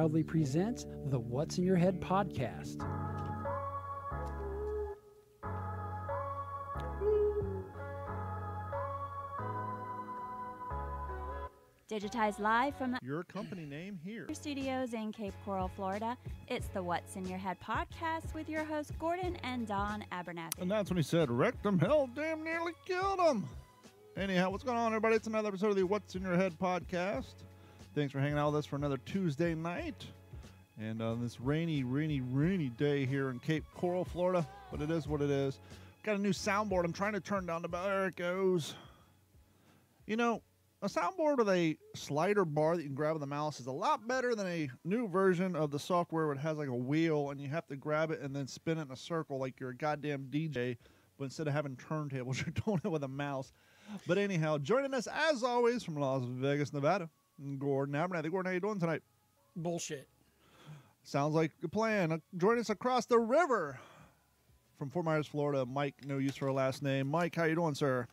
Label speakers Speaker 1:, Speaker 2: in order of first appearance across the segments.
Speaker 1: proudly presents the What's in Your Head podcast.
Speaker 2: Digitized live from the
Speaker 3: Your company name here.
Speaker 2: studios in Cape Coral, Florida. It's the What's in Your Head podcast with your hosts Gordon and Don Abernathy.
Speaker 3: And that's when he said, wrecked him, hell, damn nearly killed him. Anyhow, what's going on, everybody? It's another episode of the What's in Your Head podcast. Thanks for hanging out with us for another Tuesday night. And on this rainy day here in Cape Coral, Florida. But it is what it is. Got a new soundboard I'm trying to turn down the bar. There it goes. You know, a soundboard with a slider bar that you can grab with the mouse is a lot better than a new version of the software where it has like a wheel and you have to grab it and then spin it in a circle like you're a goddamn DJ. But instead of having turntables, you're doing it with a mouse. But anyhow, joining us as always from Las Vegas, Nevada, Gordon Abernathy. Gordon, how you doing tonight?
Speaker 1: Bullshit.
Speaker 3: Sounds like a plan. Joining us across the river from Fort Myers, Florida, Mike, no use for a last name. Mike, how you doing, sir?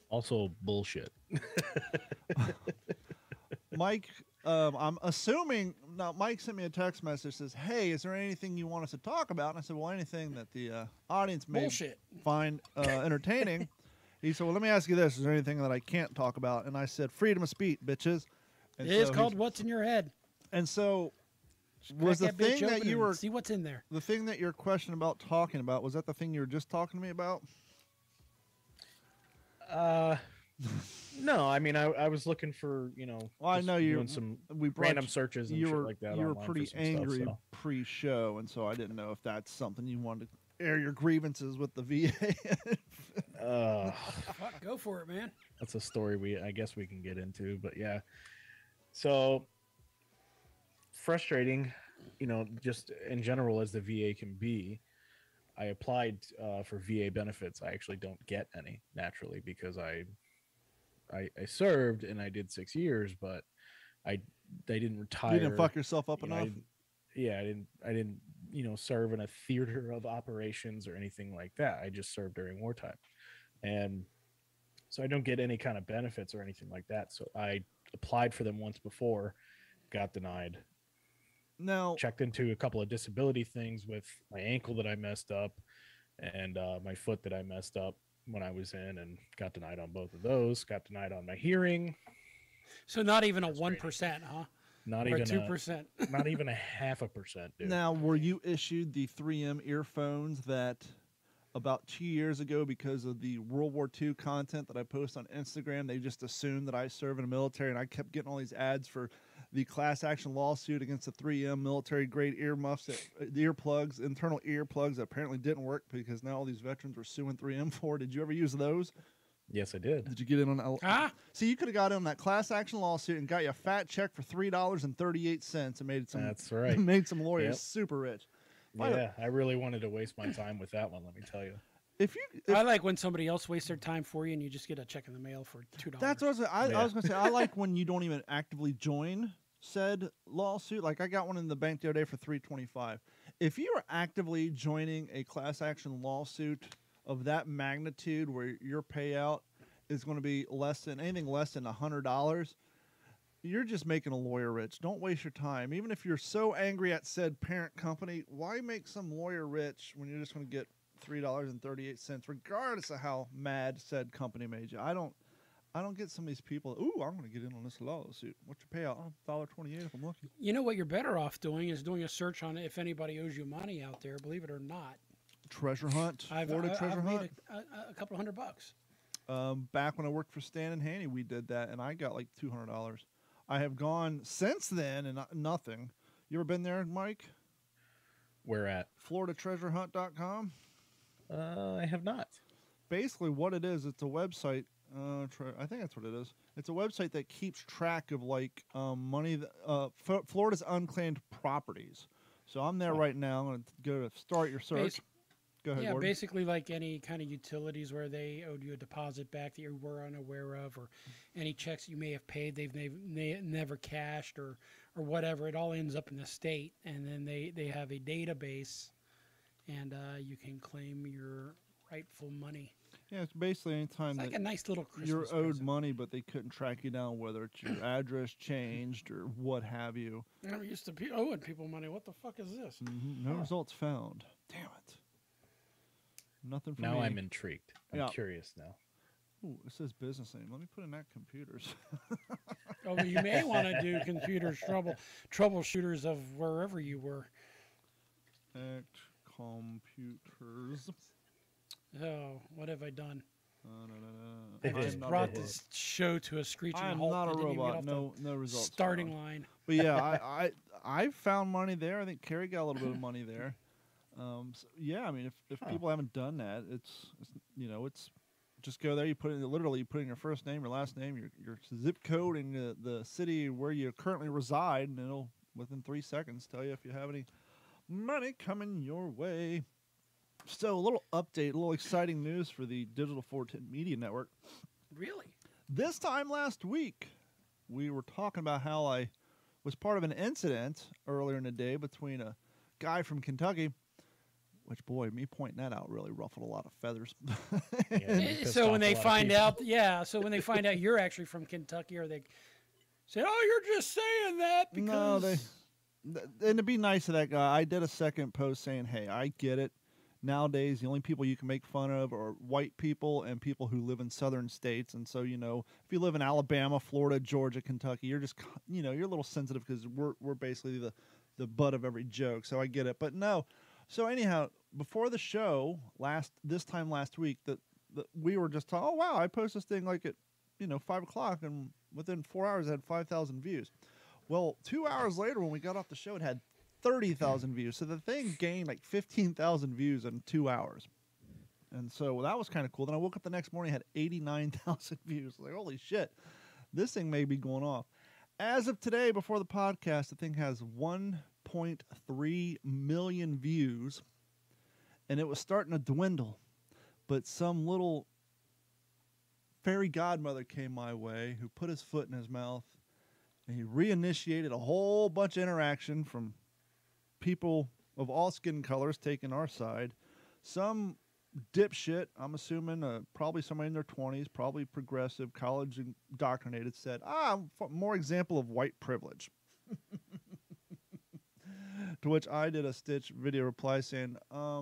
Speaker 4: Also bullshit.
Speaker 3: Mike, I'm assuming, now Mike sent me a text message that says, hey, is there anything you want us to talk about? And I said, well, anything that the audience may find entertaining. He said, well, let me ask you this. Is there anything that I can't talk about? And I said, freedom of speech, bitches. And
Speaker 1: it is called What's in Your Head.
Speaker 3: And so was the thing that you were...
Speaker 1: See what's in there.
Speaker 3: The thing that you're questioning about talking about, was that the thing you were just talking to me about?
Speaker 4: No, I mean, I was looking for, you know,
Speaker 3: well, I know you
Speaker 4: doing some random searches and shit like that.
Speaker 3: You were pretty angry pre-show, and so I didn't know if that's something you wanted to air your grievances with the VA.
Speaker 1: Go for it, man.
Speaker 4: That's a story I guess we can get into, but yeah. So frustrating, you know, just in general as the VA can be. I applied for VA benefits. I actually don't get any naturally because I served and I did 6 years, but they didn't retire.
Speaker 3: You didn't fuck yourself up enough.
Speaker 4: I didn't, you know, serve in a theater of operations or anything like that. I just served during wartime, and so I don't get any kind of benefits or anything like that. So I applied for them once before, got denied.
Speaker 3: Now,
Speaker 4: checked into a couple of disability things with my ankle that I messed up and my foot that I messed up when I was in, and got denied on both of those. Got denied on my hearing.
Speaker 1: So not even a 1%, huh?
Speaker 4: Not
Speaker 1: or
Speaker 4: even
Speaker 1: 2%.
Speaker 4: Not even a 0.5%, dude.
Speaker 3: Now, were you issued the 3M earphones that about 2 years ago, because of the World War II content that I post on Instagram, they just assumed that I serve in the military, and I kept getting all these ads for the class action lawsuit against the 3M military grade earmuffs, earplugs, internal earplugs that apparently didn't work because now all these veterans were suing 3M for. Did you ever use those?
Speaker 4: Yes, I did.
Speaker 3: Did you get in on that? See, you could have got in on that class action lawsuit and got you a fat check for $3.38 and made some.
Speaker 4: That's right.
Speaker 3: Made some lawyers super rich.
Speaker 4: Yeah, I really wanted to waste my time with that one, let me tell you.
Speaker 3: If
Speaker 1: I like when somebody else wastes their time for you and you just get a check in the mail for $2.
Speaker 3: That's what I was going to say. I like when you don't even actively join said lawsuit. Like I got one in the bank the other day for $3.25. If you are actively joining a class action lawsuit of that magnitude where your payout is going to be anything less than $100, you're just making a lawyer rich. Don't waste your time. Even if you're so angry at said parent company, why make some lawyer rich when you're just going to get $3.38, regardless of how mad said company made you? I don't get some of these people. Ooh, I'm going to get in on this lawsuit. What's your payout? $1.28 if I'm lucky.
Speaker 1: You know what you're better off doing is doing a search on if anybody owes you money out there. Believe it or not.
Speaker 3: Treasure hunt. Florida treasure hunt.
Speaker 1: A couple $100.
Speaker 3: Back when I worked for Stan and Haney, we did that, and I got like $200. I have gone since then and nothing. You ever been there, Mike?
Speaker 4: Where at?
Speaker 3: FloridaTreasureHunt.com.
Speaker 4: I have not.
Speaker 3: Basically, what it is, it's a website. I think that's what it is. It's a website that keeps track of like money, Florida's unclaimed properties. So I'm there right now. I'm going to go to start your search. Go ahead, Gordon.
Speaker 1: Basically like any kind of utilities where they owed you a deposit back that you were unaware of, or any checks you may have paid they've never cashed or whatever. It all ends up in the state, and then they have a database, and you can claim your rightful money.
Speaker 3: Yeah, it's basically anytime
Speaker 1: It's like a nice little Christmas
Speaker 3: you're owed
Speaker 1: present.
Speaker 3: money, but they couldn't track you down, whether it's your address changed or what have you.
Speaker 1: I'm used to owing people money. What the fuck is this?
Speaker 3: No results found. Damn it. Nothing for me.
Speaker 4: Now I'm intrigued. I'm
Speaker 3: Yeah.
Speaker 4: curious now.
Speaker 3: Ooh, it says business name. Let me put in that computers.
Speaker 1: Oh, well, you may want to do troubleshooters of wherever you were.
Speaker 3: Act computers.
Speaker 1: Oh, what have I done?
Speaker 4: They
Speaker 1: I
Speaker 4: did.
Speaker 1: just
Speaker 3: not
Speaker 1: brought
Speaker 3: a robot.
Speaker 1: this show to a screeching
Speaker 3: I am
Speaker 1: halt.
Speaker 3: not
Speaker 1: I
Speaker 3: a
Speaker 1: didn't even get
Speaker 3: robot.
Speaker 1: off
Speaker 3: No
Speaker 1: the
Speaker 3: results.
Speaker 1: starting
Speaker 3: found.
Speaker 1: line.
Speaker 3: But yeah, I found money there. I think Carrie got a little bit of money there. So yeah, I mean, if people haven't done that, it's just go there. You put in your first name, your last name, your zip code, and the city where you currently reside, and it'll within 3 seconds tell you if you have any money coming your way. So a little update, a little exciting news for the Digital Fourten Media Network.
Speaker 1: Really?
Speaker 3: This time last week, we were talking about how I was part of an incident earlier in the day between a guy from Kentucky, which, boy, me pointing that out really ruffled a lot of feathers.
Speaker 4: Yeah, you pissed
Speaker 1: So
Speaker 4: off
Speaker 1: when
Speaker 4: a
Speaker 1: they
Speaker 4: lot of
Speaker 1: find
Speaker 4: people.
Speaker 1: out, so when they find out you're actually from Kentucky, or they say, "Oh, you're just saying that because."
Speaker 3: No, and to be nice to that guy, I did a second post saying, hey, I get it. Nowadays, the only people you can make fun of are white people and people who live in southern states. And so, if you live in Alabama, Florida, Georgia, Kentucky, you're just, you're a little sensitive because we're basically the butt of every joke. So I get it. But no. So anyhow, before the show this time last week, that we were just talking, oh, wow, I posted this thing like at, 5 o'clock, and within 4 hours, it had 5,000 views. Well, 2 hours later, when we got off the show, it had 30,000 views. So the thing gained like 15,000 views in 2 hours. And so that was kind of cool. Then I woke up the next morning, had 89,000 views. Like, holy shit, this thing may be going off. As of today, before the podcast, the thing has 1.3 million views. And it was starting to dwindle. But some little fairy godmother came my way who put his foot in his mouth. And he reinitiated a whole bunch of interaction from people of all skin colors taking our side. Some dipshit, I'm assuming, probably somebody in their 20s, probably progressive, college indoctrinated, said, more example of white privilege. To which I did a stitch video reply saying,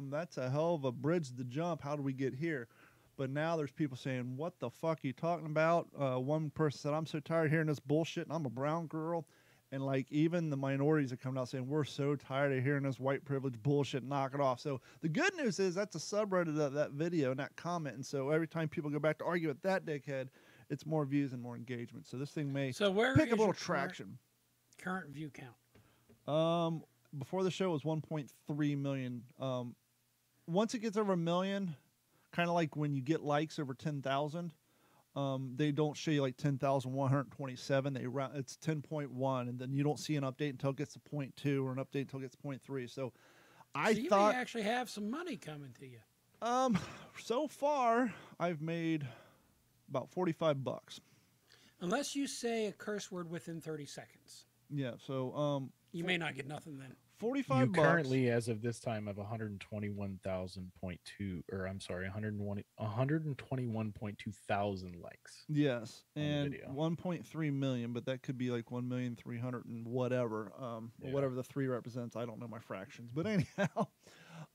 Speaker 3: that's a hell of a bridge to jump. How do we get here? But now there's people saying, what the fuck are you talking about? One person said, I'm so tired of hearing this bullshit, and I'm a brown girl. And, even the minorities are coming out saying, we're so tired of hearing this white privilege bullshit, knock it off. So the good news is that's a subreddit of that video and that comment. And so every time people go back to argue with that dickhead, it's more views and more engagement. So this thing may
Speaker 1: where
Speaker 3: pick
Speaker 1: is
Speaker 3: up a little
Speaker 1: your
Speaker 3: traction.
Speaker 1: Current view count.
Speaker 3: Before the show was 1.3 million. Once it gets over a million, kind of like when you get likes over 10,000, they don't show you like 10,127. It's 10.1, and then you don't see an update until it gets to 0.2 or an update until it gets to 0.3. So
Speaker 1: You may actually have some money coming to you.
Speaker 3: So far I've made about $45.
Speaker 1: Unless you say a curse word within 30 seconds.
Speaker 3: Yeah, so
Speaker 1: You may not get nothing then.
Speaker 3: 45
Speaker 4: You
Speaker 3: bucks.
Speaker 4: currently, as of this time, have 121.2 thousand likes.
Speaker 3: Yes,
Speaker 4: on the
Speaker 3: and
Speaker 4: video.
Speaker 3: 1.3 million, but that could be like 1,300,000 and whatever, or
Speaker 4: Yeah.
Speaker 3: whatever the 3 represents. I don't know my fractions, but anyhow.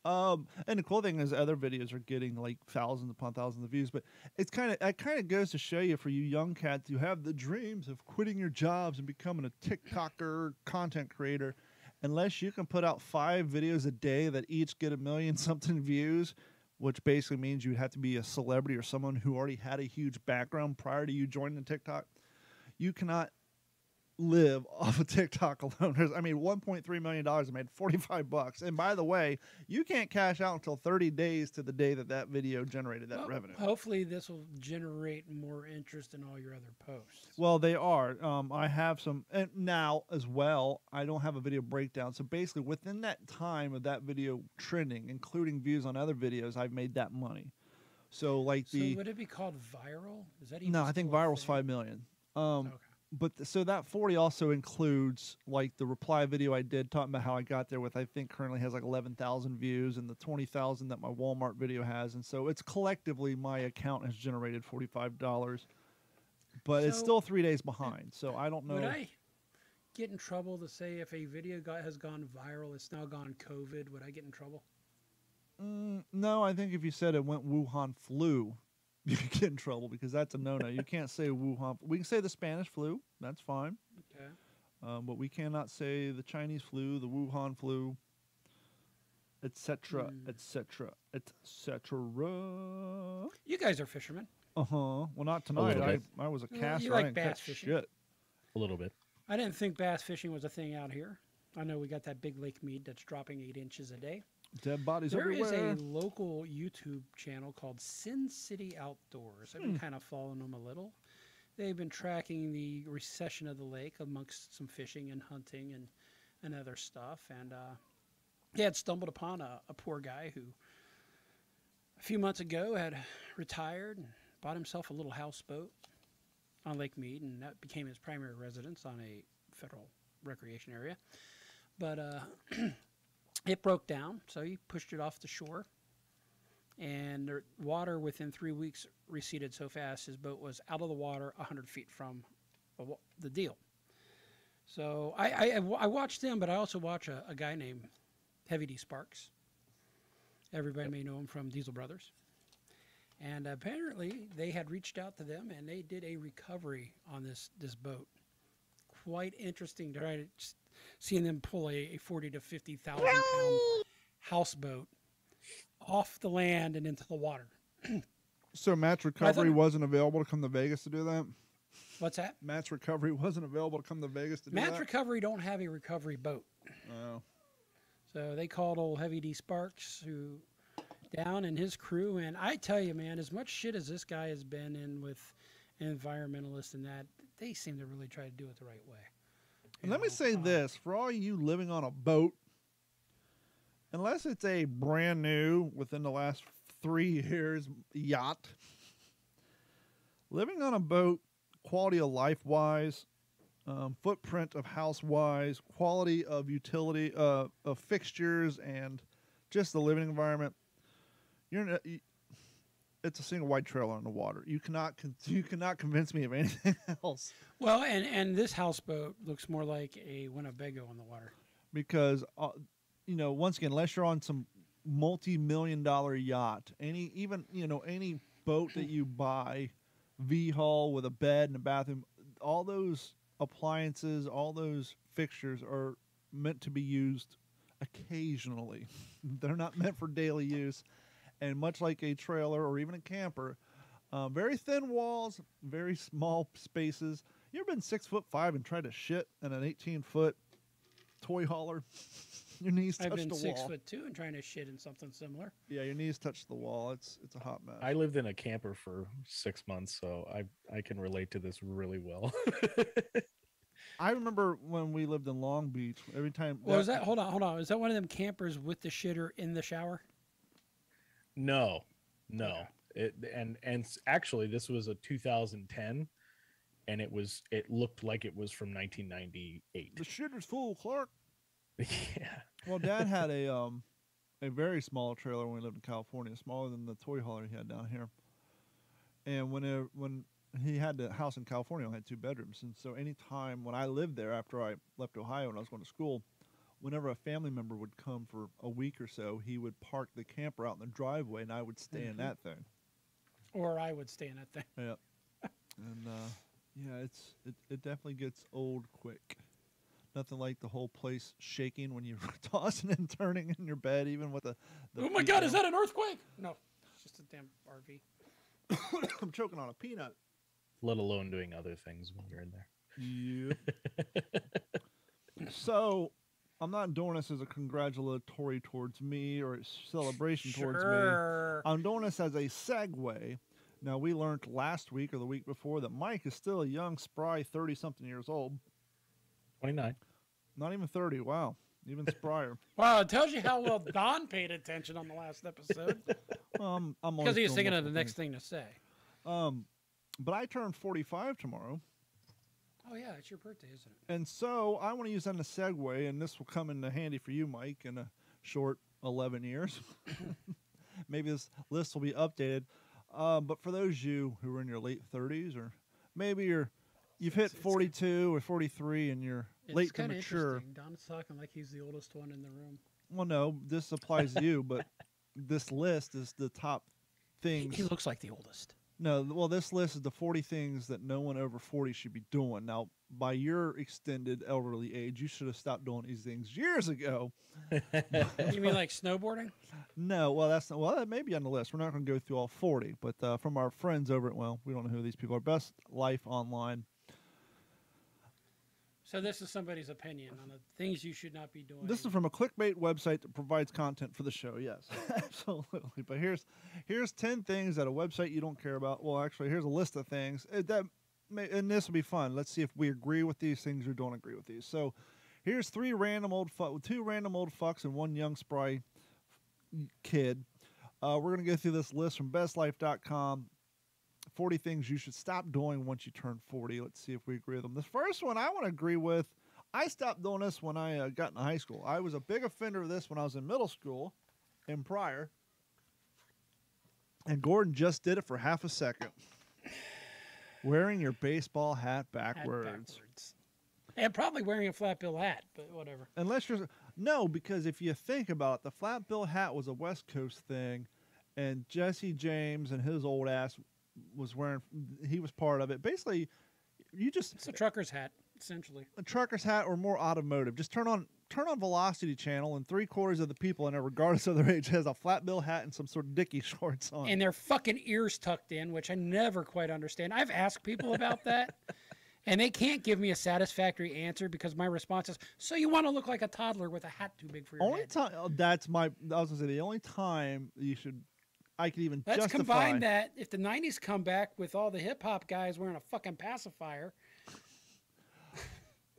Speaker 3: And the cool thing is, other videos are getting like thousands upon thousands of views. But it kind of goes to show you, for you young cats who have the dreams of quitting your jobs and becoming a TikToker, content creator, unless you can put out 5 videos a day that each get 1 million something views, which basically means you'd have to be a celebrity or someone who already had a huge background prior to you joining TikTok, you cannot live off of TikTok alone. $1.3 million. I made $45. And by the way, you can't cash out until 30 days to the day that video generated that revenue.
Speaker 1: Hopefully this will generate more interest in all your other posts.
Speaker 3: Well, they are. I have some, and now as well, I don't have a video breakdown. So basically, within that time of that video trending, including views on other videos, I've made that money. So would
Speaker 1: it be called viral? Is that even
Speaker 3: no? I think
Speaker 1: still a
Speaker 3: viral's
Speaker 1: thing?
Speaker 3: 5 million.
Speaker 1: Okay.
Speaker 3: But so that 40 also includes like the reply video I did talking about how I got there with, I think currently has like 11,000 views, and the 20,000 that my Walmart video has. And so it's collectively my account has generated $45, but it's
Speaker 1: So-
Speaker 3: still 3 days behind. So I don't know.
Speaker 1: Would I get in trouble to say if a video has gone viral, it's now gone COVID? Would I get in trouble?
Speaker 3: No, I think if you said it went Wuhan flu, you could get in trouble because that's a no-no. You can't say Wuhan. We can say the Spanish flu. That's fine.
Speaker 1: Okay.
Speaker 3: But we cannot say the Chinese flu, the Wuhan flu, etc., etc., etc.
Speaker 1: You guys are fishermen.
Speaker 3: Well, not tonight.
Speaker 4: little bit.
Speaker 3: I was a
Speaker 1: Well,
Speaker 3: caster.
Speaker 1: you like
Speaker 3: I didn't
Speaker 1: bass
Speaker 3: catch
Speaker 1: fishing.
Speaker 3: shit.
Speaker 4: A little bit.
Speaker 1: I didn't think bass fishing was a thing out here. I know we got that big Lake Mead that's dropping 8 inches a day.
Speaker 3: Dead bodies
Speaker 1: There is
Speaker 3: everywhere.
Speaker 1: a local YouTube channel called Sin City Outdoors. I've been kind of following them a little. They've been tracking the recession of the lake amongst some fishing and hunting and other stuff. And they had stumbled upon a poor guy who a few months ago had retired and bought himself a little houseboat on Lake Mead, and that became his primary residence on a federal recreation area. But it broke down, so he pushed it off the shore, and the water within 3 weeks receded so fast his boat was out of the water 100 feet from the deal. So I watched him, but I also watch a guy named Heavy D Sparks. Everybody may know him from Diesel Brothers. And apparently they had reached out to them, and they did a recovery on this boat. Quite interesting to try to seeing them pull a 40 to 50,000 pound houseboat off the land and into the water.
Speaker 3: So Matt's recovery wasn't available to come to Vegas to do that?
Speaker 1: What's that?
Speaker 3: Matt's recovery wasn't available to come to Vegas to do
Speaker 1: Matt's
Speaker 3: that?
Speaker 1: Recovery don't have a recovery boat.
Speaker 3: Oh.
Speaker 1: So they called old Heavy D Sparks who down and his crew. And I tell you, man, as much shit as this guy has been in with environmentalists and that, they seem to really try to do it the right way.
Speaker 3: And let me say this, for all you living on a boat, unless it's a brand new, within the last 3 years, yacht, living on a boat, quality of life-wise, footprint of house-wise, quality of utility, of fixtures, and just the living environment, it's a single wide trailer on the water. You cannot convince me of anything else.
Speaker 1: Well, and this houseboat looks more like a Winnebago on the water.
Speaker 3: Because, once again, unless you're on some multi-million-dollar yacht, any boat that you buy, V-hull with a bed and a bathroom, all those appliances, all those fixtures are meant to be used occasionally. They're not meant for daily use. And much like a trailer or even a camper, very thin walls, very small spaces. You ever been 6'5" and tried to shit in an 18-foot toy hauler? Your knees touch
Speaker 1: I've been
Speaker 3: the wall.
Speaker 1: 6'2" and trying to shit in something similar.
Speaker 3: Yeah, your knees touch the wall. It's a hot mess.
Speaker 4: I lived in a camper for 6 months, so I can relate to this really well.
Speaker 3: I remember when we lived in Long Beach. Every time.
Speaker 1: Well, hold on. Is that one of them campers with the shitter in the shower?
Speaker 4: No.
Speaker 1: Okay.
Speaker 4: And actually this was a 2010, and it looked like it was from 1998.
Speaker 3: The shitter's full, Clark.
Speaker 4: Yeah.
Speaker 3: Well, Dad had a very small trailer when we lived in California, smaller than the toy hauler he had down here. And when he had the house in California, it had 2 bedrooms. And so any time when I lived there after I left Ohio and I was going to school, whenever a family member would come for a week or so, he would park the camper out in the driveway, and I would stay in that thing.
Speaker 1: Or I would stay in that thing.
Speaker 3: Yep. And yeah, it definitely gets old quick. Nothing like the whole place shaking when you're tossing and turning in your bed, even with the
Speaker 1: Oh my
Speaker 3: feet
Speaker 1: God,
Speaker 3: down.
Speaker 1: is that an earthquake? No, it's just a damn RV.
Speaker 3: I'm choking on a peanut.
Speaker 4: Let alone doing other things when you're in there.
Speaker 3: Yep. So, I'm not doing this as a congratulatory towards me or a celebration towards me. I'm doing this as a segue. Now, we learned last week or the week before that Mike is still a young, spry 30-something years old.
Speaker 4: 29.
Speaker 3: Not even 30. Wow. Even sprier.
Speaker 1: Wow, it tells you how well Don paid attention on the last episode.
Speaker 3: I'm
Speaker 1: Because he was thinking of the next thing to say.
Speaker 3: But I turn 45 tomorrow.
Speaker 1: Oh, yeah, it's your birthday, isn't it?
Speaker 3: And so I want to use that in a segue, and this will come in handy for you, Mike, in a short 11 years. Maybe this list will be updated. But for those of you who are in your late 30s, or maybe you've hit 42 or 43 and you're late to mature.
Speaker 1: Don's talking like he's the oldest one in the room.
Speaker 3: Well, no, this applies to you, but this list is the top things.
Speaker 1: He looks like the oldest.
Speaker 3: No, well, this list is the 40 things that no one over 40 should be doing. Now, by your extended elderly age, you should have stopped doing these things years ago.
Speaker 1: You mean like snowboarding?
Speaker 3: No, well, that's not, well, that may be on the list. We're not going to go through all 40, but from our friends over at, well, we don't know who these people are. Best Life Online.
Speaker 1: So this is somebody's opinion on the things you should not be doing.
Speaker 3: This is from a clickbait website that provides content for the show. Yes, absolutely. But here's 10 things that a website you don't care about. Well, actually, here's a list of things and this will be fun. Let's see if we agree with these things or don't agree with these. So here's two random old fucks and one young spry kid. We're gonna go through this list from bestlife.com. 40 things you should stop doing once you turn 40. Let's see if we agree with them. The first one I want to agree with, I stopped doing this when I got in high school. I was a big offender of this when I was in middle school and prior. And Gordon just did it for half a second. Wearing your baseball hat backwards.
Speaker 1: And probably wearing a flat bill hat, but whatever.
Speaker 3: Unless you're... No, because if you think about it, the flat bill hat was a West Coast thing. And Jesse James and his old ass was wearing, he was part of it. Basically, it's
Speaker 1: a trucker's hat, essentially.
Speaker 3: A trucker's hat or more automotive. Just turn on Velocity Channel and 3/4 of the people in it, regardless of their age, has a flat bill hat and some sort of Dickie shorts on.
Speaker 1: And their fucking ears tucked in, which I never quite understand. I've asked people about that, and they can't give me a satisfactory answer because my response is, so you want to look like a toddler with a hat too big for your head.
Speaker 3: I was going to say, the only time I could even
Speaker 1: Let's
Speaker 3: justify.
Speaker 1: combine that. If the 90s come back with all the hip-hop guys wearing a fucking pacifier.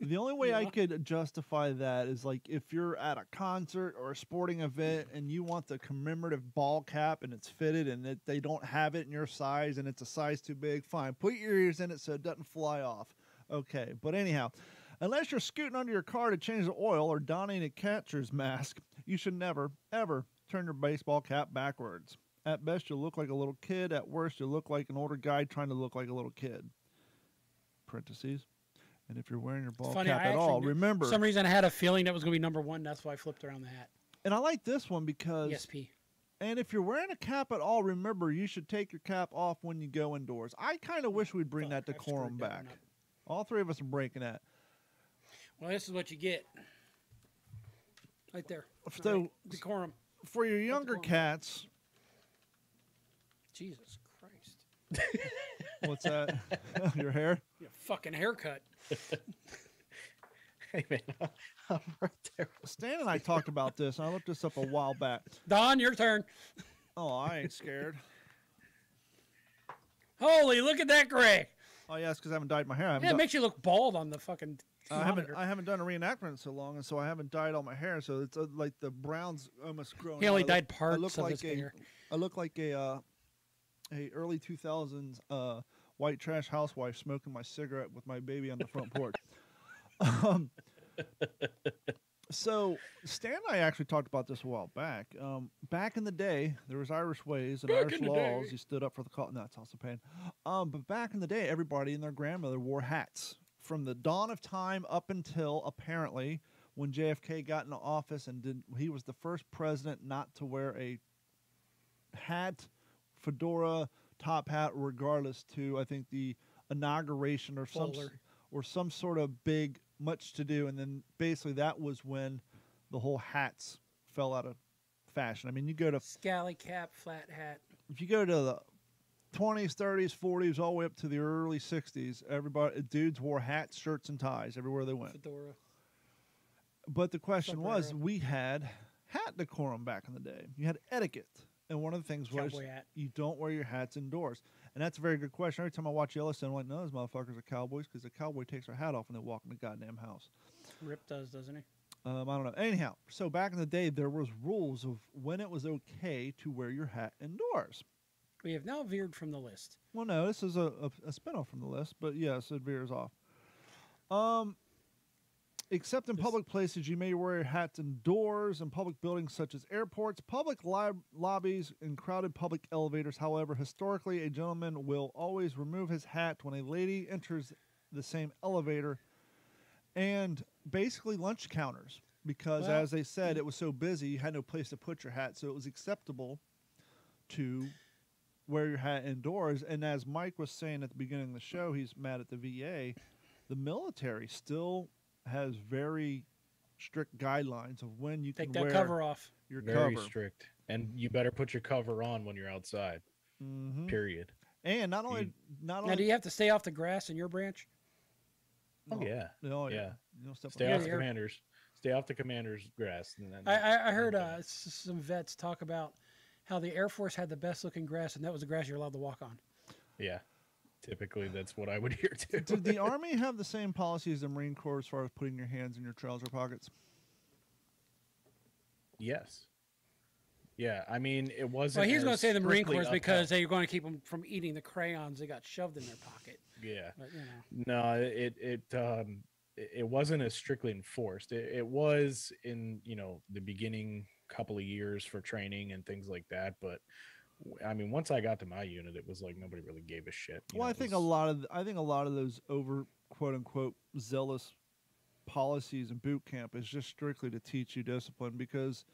Speaker 3: The only way I could justify that is like if you're at a concert or a sporting event and you want the commemorative ball cap and it's fitted and they don't have it in your size and it's a size too big, fine. Put your ears in it so it doesn't fly off. Okay, but anyhow, unless you're scooting under your car to change the oil or donning a catcher's mask, you should never, ever turn your baseball cap backwards. At best, you'll look like a little kid. At worst, you'll look like an older guy trying to look like a little kid. Parentheses. And if you're wearing your ball cap at all, remember.
Speaker 1: For some reason, I had a feeling that was going to be number one. That's why I flipped around the hat.
Speaker 3: And I like this one because.
Speaker 1: ESP.
Speaker 3: And if you're wearing a cap at all, remember, you should take your cap off when you go indoors. I kind of wish we'd bring that decorum back. All three of us are breaking that.
Speaker 1: Well, this is what you get. Right there.
Speaker 3: So,
Speaker 1: right. Decorum.
Speaker 3: For your younger cats.
Speaker 1: Jesus Christ.
Speaker 3: What's that? Your hair?
Speaker 1: Your fucking haircut.
Speaker 4: Hey, man, I'm right there.
Speaker 3: Stan and I talked about this, and I looked this up a while back.
Speaker 1: Don, your turn.
Speaker 3: Oh, I ain't scared.
Speaker 1: Holy, look at that gray.
Speaker 3: Oh, yeah, it's because I haven't dyed my hair.
Speaker 1: It makes you look bald on the fucking
Speaker 3: I haven't done a reenactment in so long, and so I haven't dyed all my hair, so it's like the brown's almost growing.
Speaker 1: He only dyed parts of his hair.
Speaker 3: I look like a early 2000s white trash housewife smoking my cigarette with my baby on the front porch. So Stan and I actually talked about this a while back. Back in the day, there was Irish ways and Irish laws. You stood up for the call. No, it's also pain. But back in the day, everybody and their grandmother wore hats. From the dawn of time up until apparently when JFK got into office he was the first president not to wear a hat, fedora, top hat, regardless to I think the inauguration or some sort of big much to do, and then basically that was when the whole hats fell out of fashion. I mean, you go to
Speaker 1: scally cap, flat hat.
Speaker 3: If you go to the 20s, 30s, 40s, all the way up to the early 60s, dudes wore hats, shirts, and ties everywhere they went.
Speaker 1: Fedora.
Speaker 3: But the question was, we had hat decorum back in the day. You had etiquette. And one of the things was you don't wear your hats indoors. And that's a very good question. Every time I watch Yellowstone, I'm like, no, those motherfuckers are cowboys because the cowboy takes their hat off when they walk in the goddamn house.
Speaker 1: Rip does, doesn't he?
Speaker 3: I don't know. Anyhow, so back in the day, there was rules of when it was okay to wear your hat indoors.
Speaker 1: We have now veered from the list.
Speaker 3: Well, no, this is a spinoff from the list, but yes, it veers off. Except in public places, you may wear hats indoors in public buildings such as airports, public lobbies, and crowded public elevators. However, historically, a gentleman will always remove his hat when a lady enters the same elevator, and basically lunch counters. Because, as they said, it was so busy, you had no place to put your hat, so it was acceptable to wear your hat indoors. And as Mike was saying at the beginning of the show, he's mad at the VA. The military still has very strict guidelines of when you
Speaker 1: Take
Speaker 3: can
Speaker 1: that
Speaker 3: wear
Speaker 1: cover off.
Speaker 3: your
Speaker 4: Very
Speaker 3: cover.
Speaker 4: strict. And you better put your cover on when you're outside. Period.
Speaker 3: And not only
Speaker 1: Now, do you have to stay off the grass in your branch?
Speaker 4: Oh, yeah.
Speaker 3: Oh,
Speaker 4: Yeah.
Speaker 3: You don't step
Speaker 4: Stay
Speaker 3: on
Speaker 4: off
Speaker 3: the
Speaker 4: the commander's. Stay off the commander's grass. And then,
Speaker 1: I heard some vets talk about how the Air Force had the best looking grass, and that was the grass you're allowed to walk on.
Speaker 4: Yeah. Typically, that's what I would hear, too.
Speaker 3: Did the Army have the same policy as the Marine Corps as far as putting your hands in your trouser pockets?
Speaker 4: Yes. Yeah, I mean, it wasn't.
Speaker 1: Well, he's going to say the Marine Corps
Speaker 4: strictly
Speaker 1: because
Speaker 4: upheld.
Speaker 1: they were going to keep them from eating the crayons they got shoved in their pocket.
Speaker 4: Yeah.
Speaker 1: But, you know.
Speaker 4: No, it wasn't as strictly enforced. It was in, the beginning couple of years for training and things like that. But I mean, once I got to my unit, it was like nobody really gave a shit.
Speaker 3: Well, I think a lot of those over quote unquote zealous policies in boot camp is just strictly to teach you discipline. Because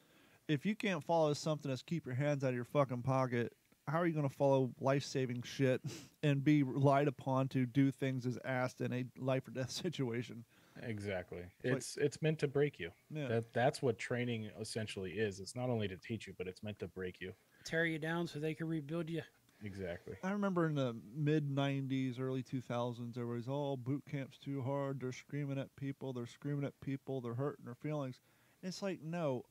Speaker 3: if you can't follow something as keep your hands out of your fucking pocket, how are you going to follow life-saving shit and be relied upon to do things as asked in a life or death situation?
Speaker 4: Exactly.
Speaker 3: It's
Speaker 4: It's meant to break you.
Speaker 3: Yeah.
Speaker 4: That's what training essentially is. It's not only to teach you, but it's meant to break you.
Speaker 1: Tear you down so they can rebuild you.
Speaker 4: Exactly.
Speaker 3: I remember in the mid-'90s, early 2000s, everybody's, boot camp's too hard. They're screaming at people. They're hurting their feelings. It's like, no,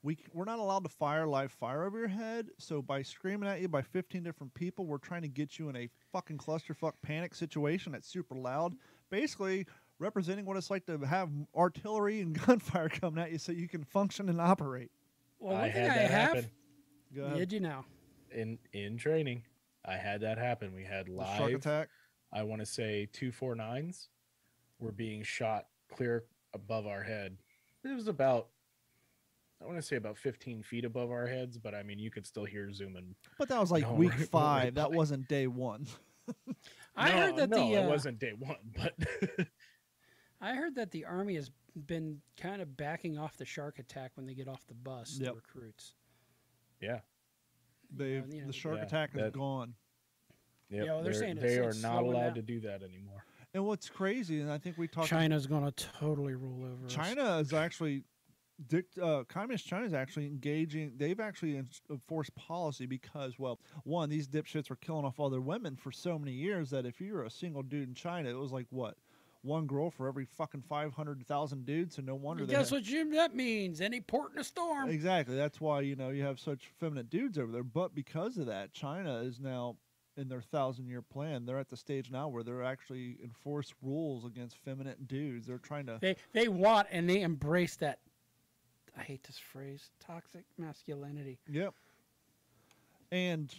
Speaker 3: we're not allowed to fire live fire over your head. So by screaming at you by 15 different people, we're trying to get you in a fucking clusterfuck panic situation that's super loud. Basically representing what it's like to have artillery and gunfire coming at you so you can function and operate.
Speaker 1: Well,
Speaker 4: I
Speaker 1: one thing
Speaker 4: had
Speaker 1: I
Speaker 4: that
Speaker 1: have.
Speaker 4: happen.
Speaker 3: Go ahead.
Speaker 1: Did you know?
Speaker 4: In training, I had that happen. We had
Speaker 3: The shark
Speaker 4: live,
Speaker 3: attack.
Speaker 4: I want to say 249s were being shot clear above our head. It was about, I want to say about 15 feet above our heads, but I mean, you could still hear zooming.
Speaker 3: But that was like
Speaker 4: No,
Speaker 3: week
Speaker 4: right
Speaker 3: 5.
Speaker 4: by.
Speaker 3: That wasn't day 1.
Speaker 1: I heard that
Speaker 4: it wasn't day one, but
Speaker 1: I heard that the Army has been kind of backing off the shark attack when they get off the bus,
Speaker 3: Yep.
Speaker 1: the recruits.
Speaker 4: yeah.
Speaker 3: The shark attack is gone.
Speaker 4: Yep.
Speaker 1: Yeah, well, they're saying
Speaker 4: they are
Speaker 1: it's
Speaker 4: not
Speaker 1: slowing
Speaker 4: allowed
Speaker 1: down.
Speaker 4: to do that anymore.
Speaker 3: And what's crazy, and I think we talked.
Speaker 1: China's going to totally rule over us.
Speaker 3: China is actually, Communist China is actually engaging. They've actually enforced policy because, well, one, these dipshits were killing off other women for so many years that if you were a single dude in China, it was like what, one girl for every fucking 500,000 dudes. So no wonder.
Speaker 1: Guess what that means? Any port in a storm.
Speaker 3: Exactly. That's why you have such feminine dudes over there. But because of that, China is now in their 1,000-year plan. They're at the stage now where they're actually enforce rules against feminine dudes. They're trying to.
Speaker 1: They want and they embrace that. I hate this phrase, toxic masculinity.
Speaker 3: Yep. And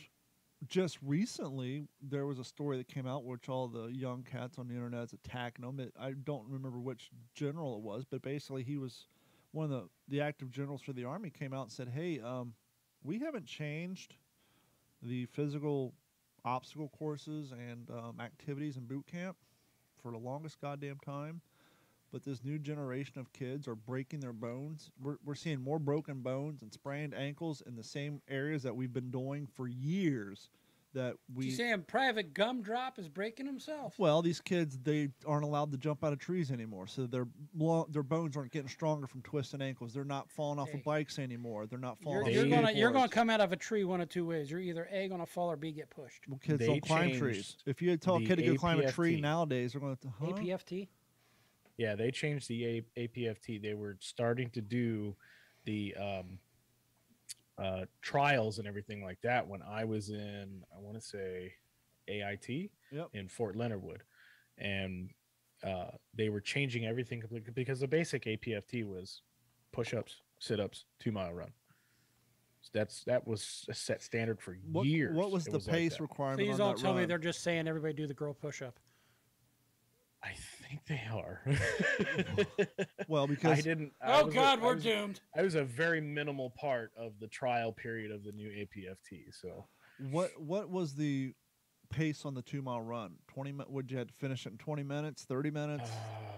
Speaker 3: just recently, there was a story that came out which all the young cats on the internet is attacking them. I don't remember which general it was, but basically he was one of the active generals for the Army came out and said, hey, we haven't changed the physical obstacle courses and activities in boot camp for the longest goddamn time. But this new generation of kids are breaking their bones. We're seeing more broken bones and sprained ankles in the same areas that we've been doing for years. You
Speaker 1: saying Private Gumdrop is breaking himself?
Speaker 3: Well, these kids, they aren't allowed to jump out of trees anymore, so their bones aren't getting stronger from twisting ankles. They're not falling off of bikes anymore. They're not falling.
Speaker 1: You're going to come out of a tree one of two ways. You're either A, going to fall, or B, get pushed.
Speaker 3: Well, kids don't climb trees. If you tell a kid to go climb a tree nowadays, they're going to
Speaker 1: APFT.
Speaker 4: Yeah, they changed the APFT. They were starting to do the trials and everything like that when I was in, I want to say, AIT in Fort Leonard Wood. And they were changing everything completely because the basic APFT was push-ups, sit-ups, 2-mile run. So that was a set standard for years.
Speaker 3: What was the pace requirement?
Speaker 1: Please don't tell me they're just saying everybody do the girl push-up.
Speaker 4: I think they are.
Speaker 3: Well, because
Speaker 4: I didn't.
Speaker 1: Oh God, we're doomed.
Speaker 4: I was a very minimal part of the trial period of the new APFT. So
Speaker 3: what was the pace on the 2 mile run? 20 minutes? Would you have to finish it in 20 minutes, 30 minutes,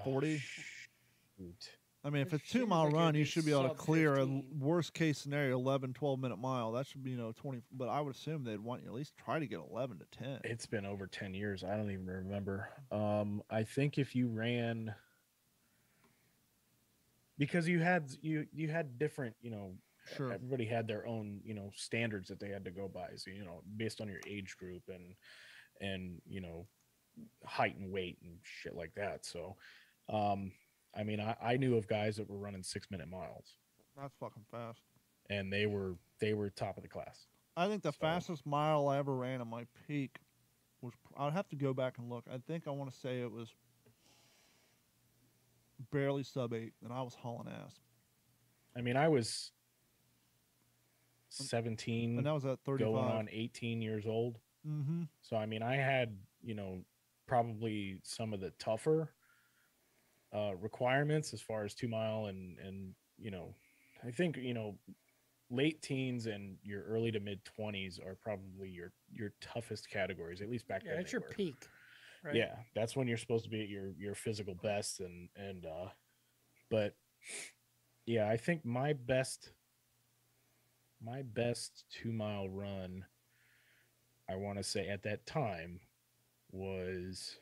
Speaker 3: 40?
Speaker 4: Shoot.
Speaker 3: I mean, if it's
Speaker 1: Seems
Speaker 3: 2 mile
Speaker 1: like it'd
Speaker 3: run,
Speaker 1: be
Speaker 3: you should be able to
Speaker 1: sub
Speaker 3: clear a
Speaker 1: 15.
Speaker 3: worst case scenario 11, 12-minute mile. That should be 20. But I would assume they'd want you at least try to get 11 to 10.
Speaker 4: It's been over 10 years. I don't even remember. I think if you ran, because you had different,
Speaker 3: Sure.
Speaker 4: everybody had their own, standards that they had to go by. So, based on your age group and height and weight and shit like that. So, I mean, I knew of guys that were running 6-minute miles,
Speaker 3: That's fucking fast.
Speaker 4: and they were top of the class.
Speaker 3: I think the
Speaker 4: So-
Speaker 3: fastest mile I ever ran on my peak was, I'd have to go back and look. I think I want to say it was barely sub 8, and I was hauling ass.
Speaker 4: I mean, I was 17,
Speaker 3: And that was at 35.
Speaker 4: going on 18 years old.
Speaker 3: Mm-hmm.
Speaker 4: So, I mean, I had, probably some of the tougher requirements as far as 2 mile and I think, late teens and your early to mid 20s are probably your toughest categories, at least back
Speaker 1: Yeah,
Speaker 4: then.
Speaker 1: it's
Speaker 4: they
Speaker 1: your
Speaker 4: were.
Speaker 1: peak. Right?
Speaker 4: Yeah, that's when you're supposed to be at your physical best but yeah, I think my best 2 mile run, I want to say at that time, was,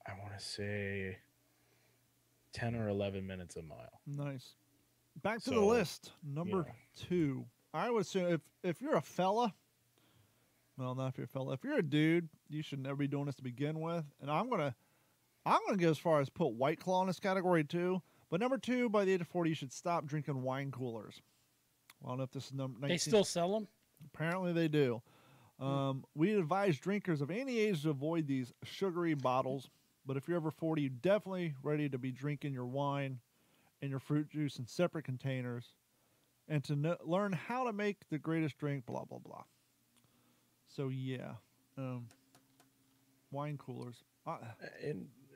Speaker 4: I want to say 10 or 11 minutes a mile.
Speaker 3: Nice. Back to the
Speaker 4: So,
Speaker 3: list. Number 2. I would assume if you're a fella, well, not if you're a fella. If you're a dude, you should never be doing this to begin with. And I'm gonna go as far as put White Claw in this category too. But number 2, by the age of 40, you should stop drinking wine coolers. Well, I don't know if this is number 19.
Speaker 1: They still sell them.
Speaker 3: Apparently they do. We advise drinkers of any age to avoid these sugary bottles. But if you're over 40, you're definitely ready to be drinking your wine and your fruit juice in separate containers, and to learn how to make the greatest drink, blah, blah, blah. So, yeah. Wine coolers.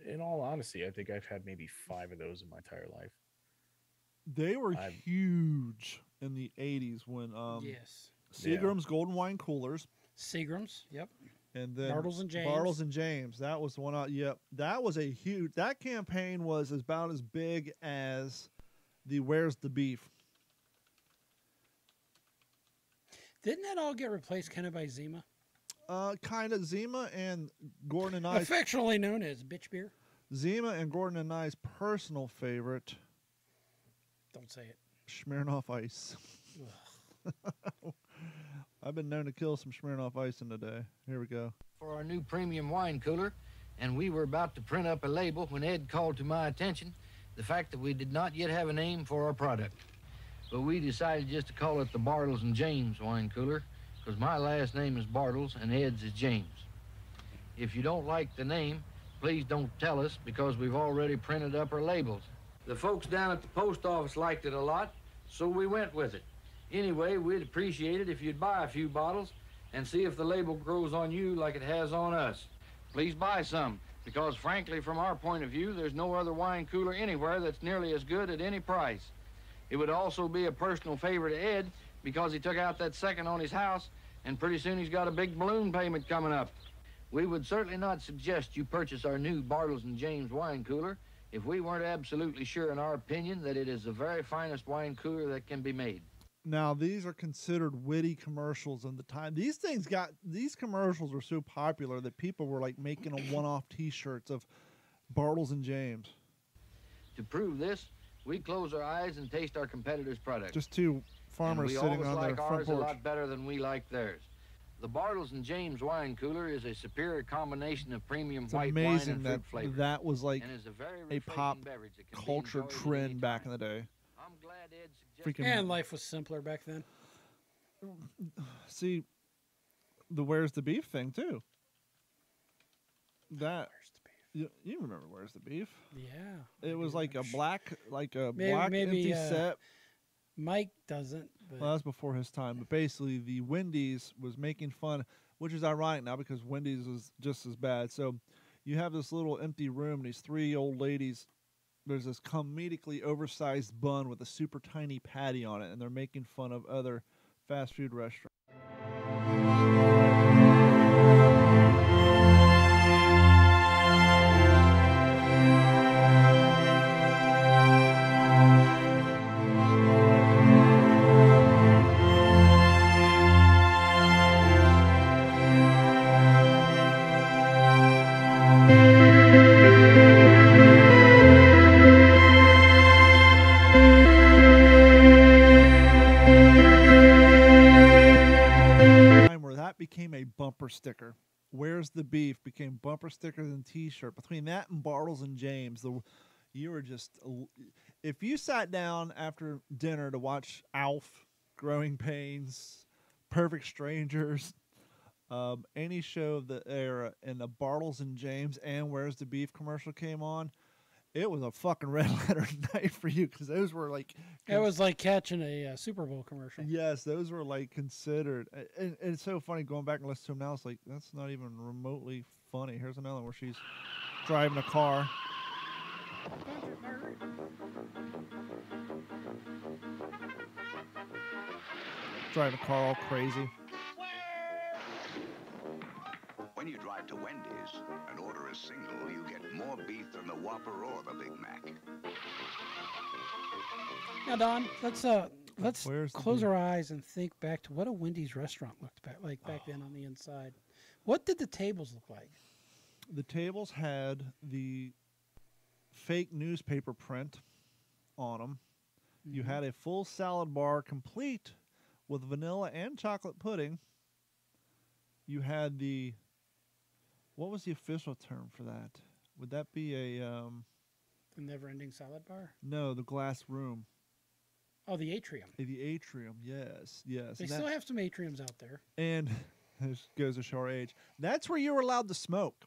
Speaker 4: In all honesty, I think I've had maybe 5 of those in my entire life.
Speaker 3: They were huge in the 80s when
Speaker 1: Yes.
Speaker 3: Seagram's Golden Wine Coolers.
Speaker 1: Seagram's. Yep.
Speaker 3: And then
Speaker 1: Bartles and James.
Speaker 3: Bartles and James. That was the one out. Yep. That was a huge. That campaign was about as big as the Where's the Beef.
Speaker 1: Didn't that all get replaced kind of by Zima?
Speaker 3: Kind of Zima and Gordon and I's.
Speaker 1: Affectionately known as bitch beer.
Speaker 3: Zima and Gordon and I's personal favorite,
Speaker 1: Don't say it.
Speaker 3: Smirnoff Ice. I've been known to kill some Smirnoff Ice in a day. Here we go.
Speaker 5: For our new premium wine cooler, and we were about to print up a label when Ed called to my attention the fact that we did not yet have a name for our product. But we decided just to call it the Bartles and James wine cooler, because my last name is Bartles and Ed's is James. If you don't like the name, please don't tell us, because we've already printed up our labels. The folks down at the post office liked it a lot, so we went with it. Anyway, we'd appreciate it if you'd buy a few bottles and see if the label grows on you like it has on us. Please buy some, because frankly, from our point of view, there's no other wine cooler anywhere that's nearly as good at any price. It would also be a personal favor to Ed, because he took out that second on his house, and pretty soon he's got a big balloon payment coming up. We would certainly not suggest you purchase our new Bartles and James wine cooler if we weren't absolutely sure in our opinion that it is the very finest wine cooler that can be made.
Speaker 3: Now, these are considered witty commercials in the time. These commercials were so popular that people were like making a one-off T-shirts of Bartles and James.
Speaker 5: To prove this, we close our eyes and taste our competitors' products.
Speaker 3: Just two farmers
Speaker 5: and we
Speaker 3: sitting
Speaker 5: always
Speaker 3: on
Speaker 5: like
Speaker 3: their front
Speaker 5: ours a
Speaker 3: porch.
Speaker 5: lot better than we like theirs. The Bartles and James wine cooler is a superior combination of premium
Speaker 3: It's
Speaker 5: white wine
Speaker 3: amazing
Speaker 5: and
Speaker 3: that
Speaker 5: fruit flavor.
Speaker 3: that was like
Speaker 5: and is a very
Speaker 3: a pop
Speaker 5: refreshing beverage that can be
Speaker 3: culture
Speaker 5: enjoyed at any
Speaker 3: trend back in
Speaker 5: time.
Speaker 3: the day.
Speaker 5: I'm glad Ed suggested
Speaker 3: Freaking
Speaker 1: And life was simpler back then.
Speaker 3: see the Where's the Beef thing too. That you remember Where's the Beef?
Speaker 1: Yeah.
Speaker 3: It was like a black
Speaker 1: Maybe-
Speaker 3: empty
Speaker 1: maybe,
Speaker 3: set.
Speaker 1: Mike doesn't. But
Speaker 3: Well, that was before his time. But basically, the Wendy's was making fun, which is ironic now because Wendy's was just as bad. So you have this little empty room, and these three old ladies. There's this comedically oversized bun with a super tiny patty on it, and they're making fun of other fast food restaurants. Became a bumper sticker. Where's the beef became bumper sticker than t-shirt. Between that and Bartles and James, you were just, if you sat down after dinner to watch Alf, Growing Pains, Perfect Strangers, any show of the era, and the Bartles and James and Where's the Beef commercial came on, it was a fucking red letter night for you, because those were like...
Speaker 1: It was like catching a Super Bowl commercial.
Speaker 3: Yes, those were like considered. And it's so funny going back and listening to them now. It's like, that's not even remotely funny. Here's another one where she's driving a car. Driving a car all crazy.
Speaker 6: When you drive to Wendy's and order a single, you get more beef than the Whopper or the Big Mac.
Speaker 1: Now, Don, let's close our eyes and think back to what a Wendy's restaurant looked like back then on the inside. What did the tables look like?
Speaker 3: The tables had the fake newspaper print on them. Mm-hmm. You had a full salad bar complete with vanilla and chocolate pudding. You had the... What was the official term for that? Would that be a...
Speaker 1: The never-ending salad bar?
Speaker 3: No, the glass room.
Speaker 1: Oh, the atrium.
Speaker 3: The atrium, yes, yes.
Speaker 1: They still have some atriums out there.
Speaker 3: And this goes to show our age. That's where you were allowed to smoke.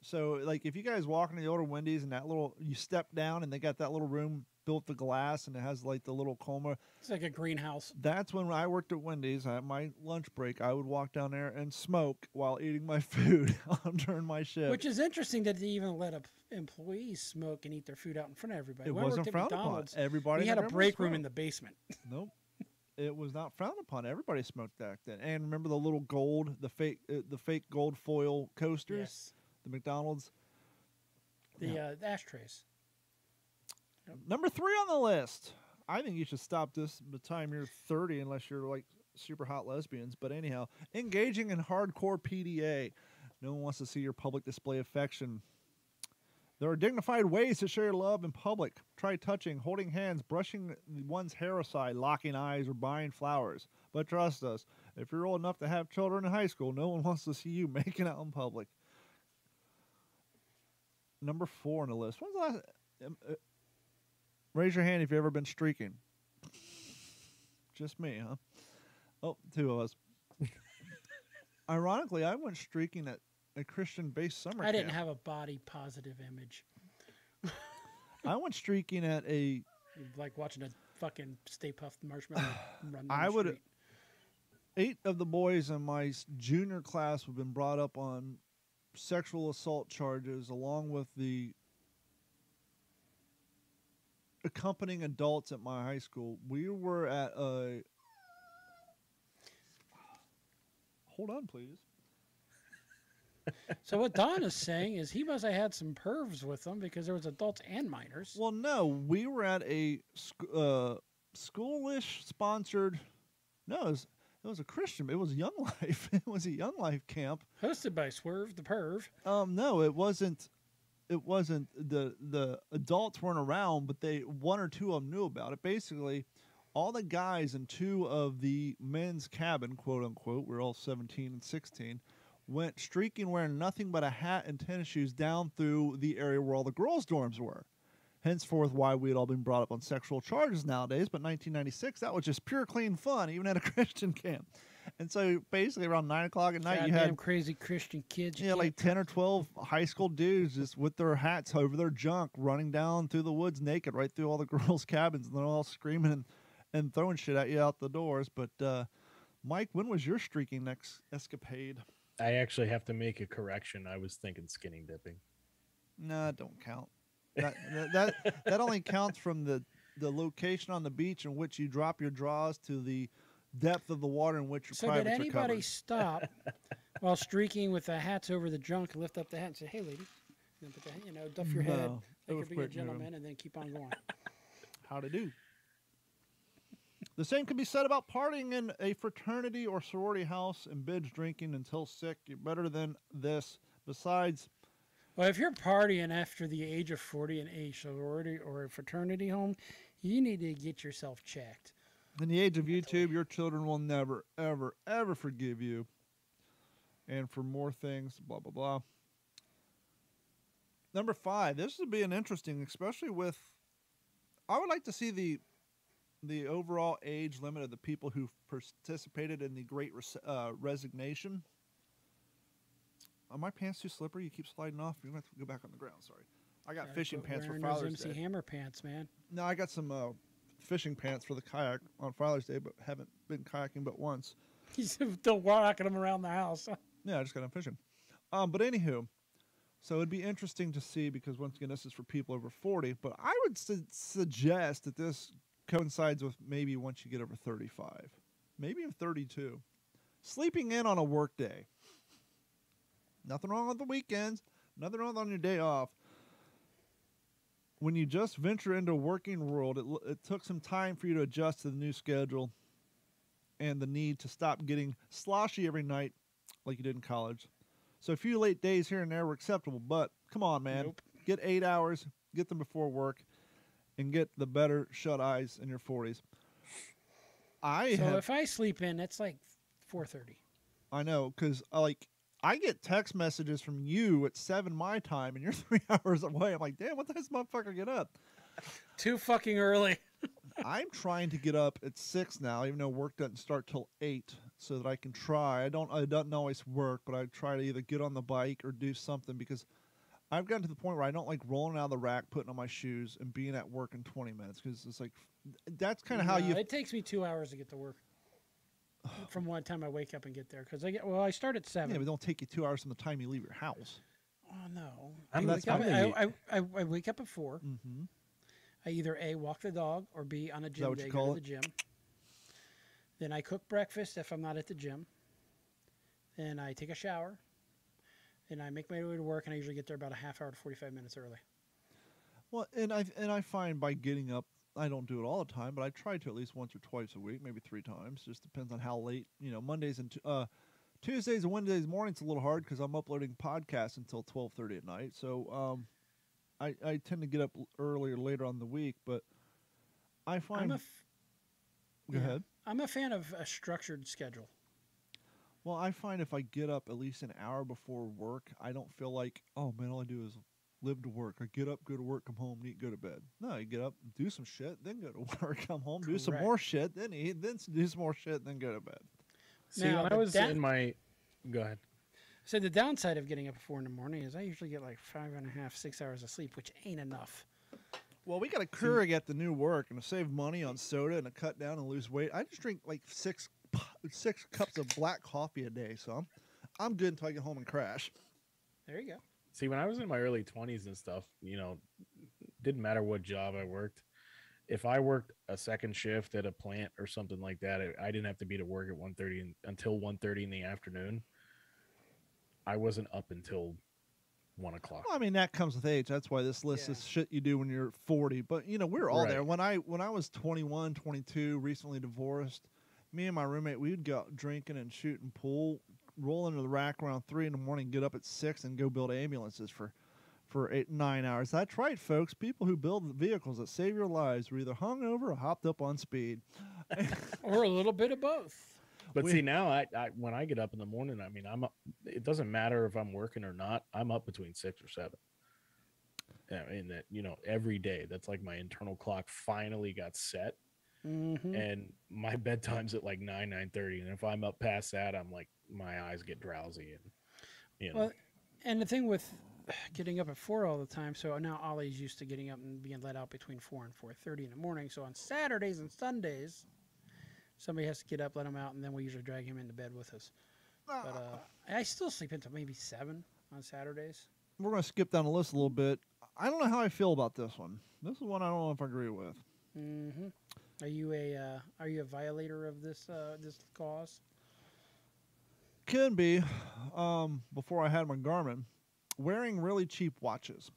Speaker 3: So, like, if you guys walk into the older Wendy's and that little... You step down and they got that little room built the glass and it has, like, the little coma.
Speaker 1: It's like a greenhouse.
Speaker 3: That's when I worked at Wendy's. At my lunch break, I would walk down there and smoke while eating my food during my shift.
Speaker 1: Which is interesting that they even let employees smoke and eat their food out in front of everybody.
Speaker 3: It
Speaker 1: when
Speaker 3: wasn't
Speaker 1: I worked at
Speaker 3: frowned upon.
Speaker 1: McDonald's,
Speaker 3: Everybody
Speaker 1: we had a break room in the basement.
Speaker 3: Nope. It was not frowned upon. Everybody smoked back then. And remember the little gold, the fake gold foil coasters?
Speaker 1: Yes.
Speaker 3: The McDonald's.
Speaker 1: The ashtrays. Yep.
Speaker 3: Number 3 on the list. I think you should stop this by the time you're 30 unless you're like super hot lesbians. But anyhow, engaging in hardcore PDA. No one wants to see your public display of affection. There are dignified ways to show your love in public. Try touching, holding hands, brushing one's hair aside, locking eyes, or buying flowers. But trust us, if you're old enough to have children in high school, no one wants to see you making out in public. Number 4 on the list. When's the last... raise your hand if you've ever been streaking. Just me, huh? Oh, 2 of us. Ironically, I went streaking at a Christian-based summer camp.
Speaker 1: I didn't have a body-positive image.
Speaker 3: I went streaking at a...
Speaker 1: Like watching a fucking Stay Puft Marshmallow run down
Speaker 3: I
Speaker 1: the
Speaker 3: would...
Speaker 1: street.
Speaker 3: 8 of the boys in my junior class have been brought up on sexual assault charges, along with the accompanying adults at my high school. We were at a... Hold on, please.
Speaker 1: So what Don is saying is he must have had some pervs with them because there was adults and minors.
Speaker 3: Well, no, we were at a schoolish sponsored... No, it was a Christian. It was Young Life. It was a Young Life camp.
Speaker 1: Hosted by Swerve the Perv.
Speaker 3: No, it wasn't. It wasn't. The adults weren't around, but 1 or 2 of them knew about it. Basically, all the guys in 2 of the men's cabin, quote unquote, we're all 17 and 16, went streaking wearing nothing but a hat and tennis shoes down through the area where all the girls' dorms were. Henceforth, why we had all been brought up on sexual charges nowadays. But 1996, that was just pure, clean fun, even at a Christian camp. And so basically around 9 o'clock at night, you had
Speaker 1: crazy Christian kids.
Speaker 3: Yeah, like 10 or 12 high school dudes just with their hats over their junk, running down through the woods naked, right through all the girls' cabins, and they're all screaming and throwing shit at you out the doors. But Mike, when was your streaking next escapade?
Speaker 4: I actually have to make a correction. I was thinking skinny dipping.
Speaker 3: No, it don't count. That only counts from the location on the beach in which you drop your draws to the depth of the water in which your
Speaker 1: So
Speaker 3: privates
Speaker 1: did
Speaker 3: are
Speaker 1: anybody
Speaker 3: covered.
Speaker 1: stop while streaking with the hats over the junk, lift up the hat and say, "Hey, lady," and then put the, duff your head,
Speaker 3: No, it
Speaker 1: like
Speaker 3: was
Speaker 1: you're being a
Speaker 3: quick moving.
Speaker 1: gentleman, and then keep on going?
Speaker 3: How to do. The same can be said about partying in a fraternity or sorority house and binge drinking until sick. You're better than this. Besides,
Speaker 1: Well, if you're partying after the age of 40 in a sorority or a fraternity home, you need to get yourself checked.
Speaker 3: in the age of YouTube, your children will never, ever, ever forgive you. And for more things, blah, blah, blah. Number 5. This would be an interesting, especially with, I would like to see the overall age limit of the people who participated in the Great Resignation. Are my pants too slippery? You keep sliding off. You're going to have to go back on the ground. Sorry. I got fishing pants for
Speaker 1: Wearing
Speaker 3: Father's
Speaker 1: those MC
Speaker 3: Day.
Speaker 1: Hammer pants, man.
Speaker 3: No, I got some fishing pants for the kayak on Father's Day, but haven't been kayaking but once.
Speaker 1: He's still walking them around the house.
Speaker 3: Yeah, I just got done fishing. But anywho, so it'd be interesting to see because once again, this is for people over 40. But I would suggest that this coincides with maybe once you get over 35, maybe even 32. Sleeping in on a work day. Nothing wrong with the weekends. Nothing wrong on your day off. When you just venture into a working world, it took some time for you to adjust to the new schedule and the need to stop getting sloshy every night like you did in college. So a few late days here and there were acceptable, but come on, man.
Speaker 1: Nope.
Speaker 3: Get 8 hours, get them before work, and get the better shut-eyes in your 40s.
Speaker 1: So if I sleep in, it's like 4:30.
Speaker 3: I know, because I get text messages from you at 7 my time, and you're 3 hours away. I'm like, damn, what the hell does this motherfucker get up?
Speaker 1: Too fucking early.
Speaker 3: I'm trying to get up at 6 now, even though work doesn't start till 8, so that I can try. It doesn't always work, but I try to either get on the bike or do something because I've gotten to the point where I don't like rolling out of the rack, putting on my shoes, and being at work in 20 minutes because it's like that's kind of how you.
Speaker 1: It takes me 2 hours to get to work. From one time I wake up and get there because I start at 7.
Speaker 3: Yeah, but it don't take you 2 hours from the time you leave your house.
Speaker 1: Oh no!
Speaker 4: I'm
Speaker 1: I wake up at 4.
Speaker 3: Mm-hmm.
Speaker 1: I either A, walk the dog, or B, on a gym
Speaker 3: what
Speaker 1: day,
Speaker 3: you
Speaker 1: go
Speaker 3: call
Speaker 1: to
Speaker 3: it?
Speaker 1: the gym. Then I cook breakfast if I'm not at the gym. Then I take a shower. Then I make my way to work, and I usually get there about a half hour to 45 minutes early.
Speaker 3: Well, and I find by getting up, I don't do it all the time, but I try to at least once or twice a week, maybe 3 times. Just depends on how late. Mondays and Tuesdays and Wednesdays mornings a little hard because I'm uploading podcasts until 12:30 at night. So I tend to get up earlier later on the week, but I find. Go ahead.
Speaker 1: I'm a fan of a structured schedule.
Speaker 3: Well, I find if I get up at least an hour before work, I don't feel like, oh man, all I do is live to work. I get up, go to work, come home, eat, go to bed. No, you get up, do some shit, then go to work, come home, do some more shit, then eat, then do some more shit, then go to bed.
Speaker 4: See,
Speaker 1: Now,
Speaker 4: when I was in my... Go ahead.
Speaker 1: So the downside of getting up at 4 in the morning is I usually get like 5.5, 6 hours of sleep, which ain't enough.
Speaker 3: Well, we got a Keurig at the new work, and to save money on soda and to cut down and lose weight, I just drink like six cups of black coffee a day. So I'm good until I get home and crash.
Speaker 1: There you go.
Speaker 4: See, when I was in my early 20s and stuff, didn't matter what job I worked. If I worked a second shift at a plant or something like that, I didn't have to be to work at 1:30 until 1:30 in the afternoon. I wasn't up until 1 o'clock.
Speaker 3: Well, I mean, that comes with age. That's why this list is shit you do when you're 40. But, we're all there. When I was 21, 22, recently divorced, me and my roommate, we would go out drinking and shooting pool, roll into the rack around 3 in the morning, get up at 6, and go build ambulances for 8-9 hours. That's right, folks. People who build vehicles that save your lives were either hungover or hopped up on speed.
Speaker 1: Or a little bit of both.
Speaker 4: But see, now I when I get up in the morning, I mean, I'm up, it doesn't matter if I'm working or not. I'm up between 6 or 7. And that, every day, that's like my internal clock finally got set.
Speaker 1: Mm-hmm.
Speaker 4: And my bedtime's at like 9:30. And if I'm up past that, I'm like, my eyes get drowsy. And,
Speaker 1: Well, and the thing with getting up at 4 all the time, so now Ollie's used to getting up and being let out between 4 and 4:30 in the morning. So on Saturdays and Sundays, somebody has to get up, let him out, and then we usually drag him into bed with us. But I still sleep until maybe 7 on Saturdays.
Speaker 3: We're going to skip down the list a little bit. I don't know how I feel about this one. This is one I don't know if I agree with.
Speaker 1: Mm-hmm. Are you a violator of this clause?
Speaker 3: Can be. Before I had my Garmin, wearing really cheap watches.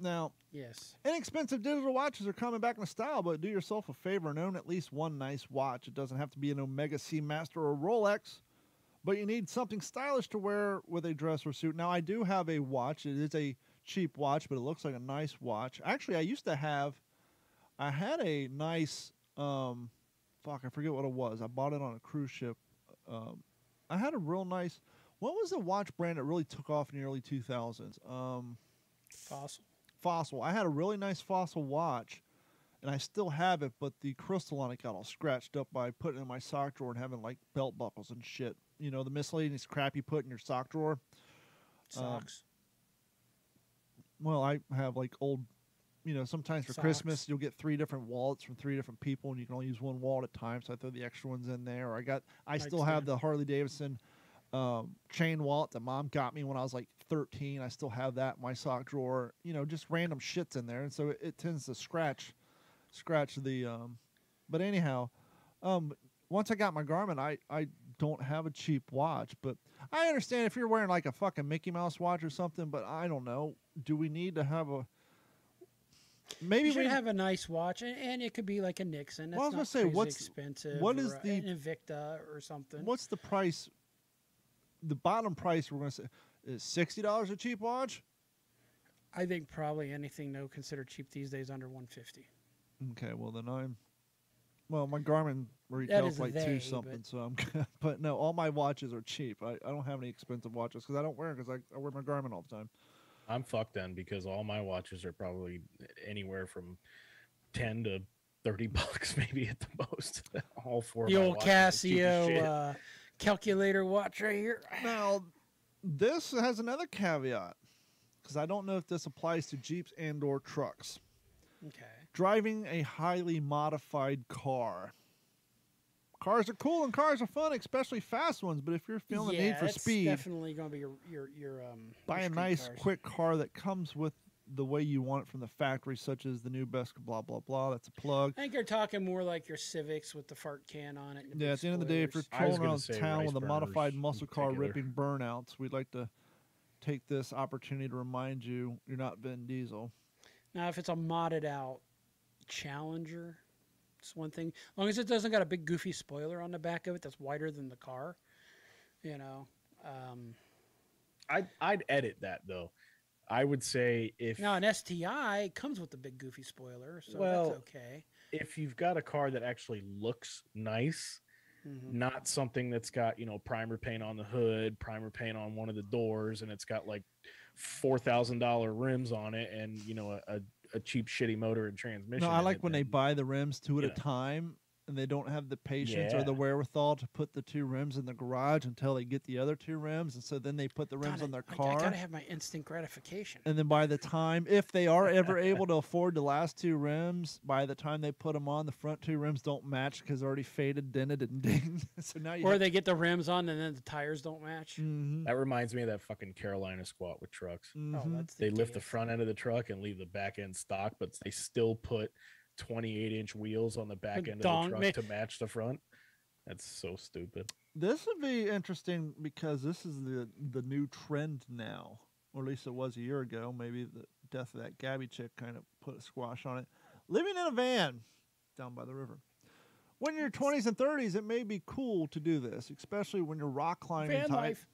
Speaker 3: Now,
Speaker 1: Yes.
Speaker 3: inexpensive digital watches are coming back in style, but do yourself a favor and own at least one nice watch. It doesn't have to be an Omega Seamaster or a Rolex, but you need something stylish to wear with a dress or suit. Now, I do have a watch. It is a cheap watch, but it looks like a nice watch. Actually, I had a nice, I forget what it was. I bought it on a cruise ship. I had a real nice, what was the watch brand that really took off in the early 2000s? Fossil. I had a really nice Fossil watch, and I still have it, but the crystal on it got all scratched up by putting it in my sock drawer and having, like, belt buckles and shit. You know, the miscellaneous crap you put in your sock drawer.
Speaker 1: Socks.
Speaker 3: Well, I have, like, old, you know, sometimes for
Speaker 1: Socks.
Speaker 3: Christmas, you'll get 3 different wallets from 3 different people, and you can only use one wallet at a time, so I throw the extra ones in there. Or I still have the Harley Davidson chain wallet that Mom got me when I was like 13. I still have that in my sock drawer. You know, just random shits in there, and so it tends to scratch the. But anyhow, once I got my Garmin, I don't have a cheap watch, but I understand if you're wearing like a fucking Mickey Mouse watch or something. But I don't know. Do we need to have a? Maybe
Speaker 1: you should have a nice watch, and it could be like a Nixon. That's
Speaker 3: Well, I was
Speaker 1: not
Speaker 3: gonna say,
Speaker 1: crazy
Speaker 3: what's-
Speaker 1: expensive.
Speaker 3: what is
Speaker 1: or
Speaker 3: the-
Speaker 1: an Invicta or something?
Speaker 3: What's the price? The bottom price we're going to say is $60 a cheap watch.
Speaker 1: I think probably anything considered cheap these days under 150.
Speaker 3: Okay, well then my Garmin
Speaker 1: is
Speaker 3: retails like
Speaker 1: they,
Speaker 3: two something, so I'm good. But no, all my watches are cheap. I don't have any expensive watches because I don't wear them because I wear my Garmin all the time.
Speaker 4: I'm fucked then because all my watches are probably anywhere from 10 to 30 bucks, maybe at the most. All 4 of
Speaker 1: The
Speaker 4: my
Speaker 1: old
Speaker 4: watches are cheap as shit.
Speaker 1: Casio calculator watch right here.
Speaker 3: Now, this has another caveat because I don't know if this applies to Jeeps and/or trucks.
Speaker 1: Okay.
Speaker 3: Driving a highly modified car. Cars are cool and cars are fun, especially fast ones. But if you're feeling the need for
Speaker 1: it's
Speaker 3: speed,
Speaker 1: definitely going to be your
Speaker 3: buy a
Speaker 1: street
Speaker 3: nice,
Speaker 1: cars.
Speaker 3: quick car that comes with the way you want it from the factory, such as the new best blah blah blah. That's a plug.
Speaker 1: I think you're talking more like your Civics with the fart can on it. And
Speaker 3: Yeah,
Speaker 1: big
Speaker 3: at the end of the day, if you're
Speaker 1: spoilers.
Speaker 4: I was
Speaker 3: trolling
Speaker 4: gonna
Speaker 3: around
Speaker 4: say
Speaker 3: town
Speaker 4: rice
Speaker 3: with a modified
Speaker 4: burners
Speaker 3: muscle
Speaker 4: in
Speaker 3: car
Speaker 4: particular.
Speaker 3: ripping burnouts, we'd like to take this opportunity to remind you you're not Vin Diesel.
Speaker 1: Now, if it's a modded out Challenger, it's one thing. As long as it doesn't got a big goofy spoiler on the back of it that's wider than the car, you know.
Speaker 4: I'd edit that though. I would say if
Speaker 1: Now, an STI comes with the big goofy spoiler, so
Speaker 4: Well,
Speaker 1: that's okay.
Speaker 4: if you've got a car that actually looks nice,
Speaker 1: Mhm.
Speaker 4: not something that's got, primer paint on the hood, primer paint on one of the doors, and it's got like $4,000 rims on it and, a cheap shitty motor and transmission.
Speaker 3: No, I
Speaker 4: in
Speaker 3: like
Speaker 4: it,
Speaker 3: when they
Speaker 4: then-
Speaker 3: buy the rims two at
Speaker 4: you
Speaker 3: a
Speaker 4: know.
Speaker 3: time and they don't have the patience or
Speaker 4: Yeah.
Speaker 3: the wherewithal to put the 2 rims in the garage until they get the other 2 rims, and so then they put the rims
Speaker 1: God,
Speaker 3: on their
Speaker 1: I
Speaker 3: car.
Speaker 1: gotta have my instant gratification.
Speaker 3: And then by the time, if they are ever able to afford the last 2 rims, by the time they put them on, the front 2 rims don't match because they're already faded, dented, and dinged. So now you
Speaker 1: Or they get the rims on and then the tires don't match.
Speaker 3: Mm-hmm.
Speaker 4: That reminds me of that fucking Carolina squat with trucks.
Speaker 1: Oh, that's
Speaker 4: They lift the
Speaker 1: gayest.
Speaker 4: front end of the truck and leave the back end stock, but they still put 28-inch wheels on the back end of
Speaker 1: Dong,
Speaker 4: the
Speaker 1: man.
Speaker 4: truck to match the front. That's so stupid.
Speaker 3: This would be interesting because this is the new trend now, or at least it was a year ago. Maybe the death of that Gabby chick kind of put a squash on it. Living in a van down by the river. When you're 20s and 30s, it may be cool to do this, especially when you're rock climbing
Speaker 1: Van
Speaker 3: type.
Speaker 1: life.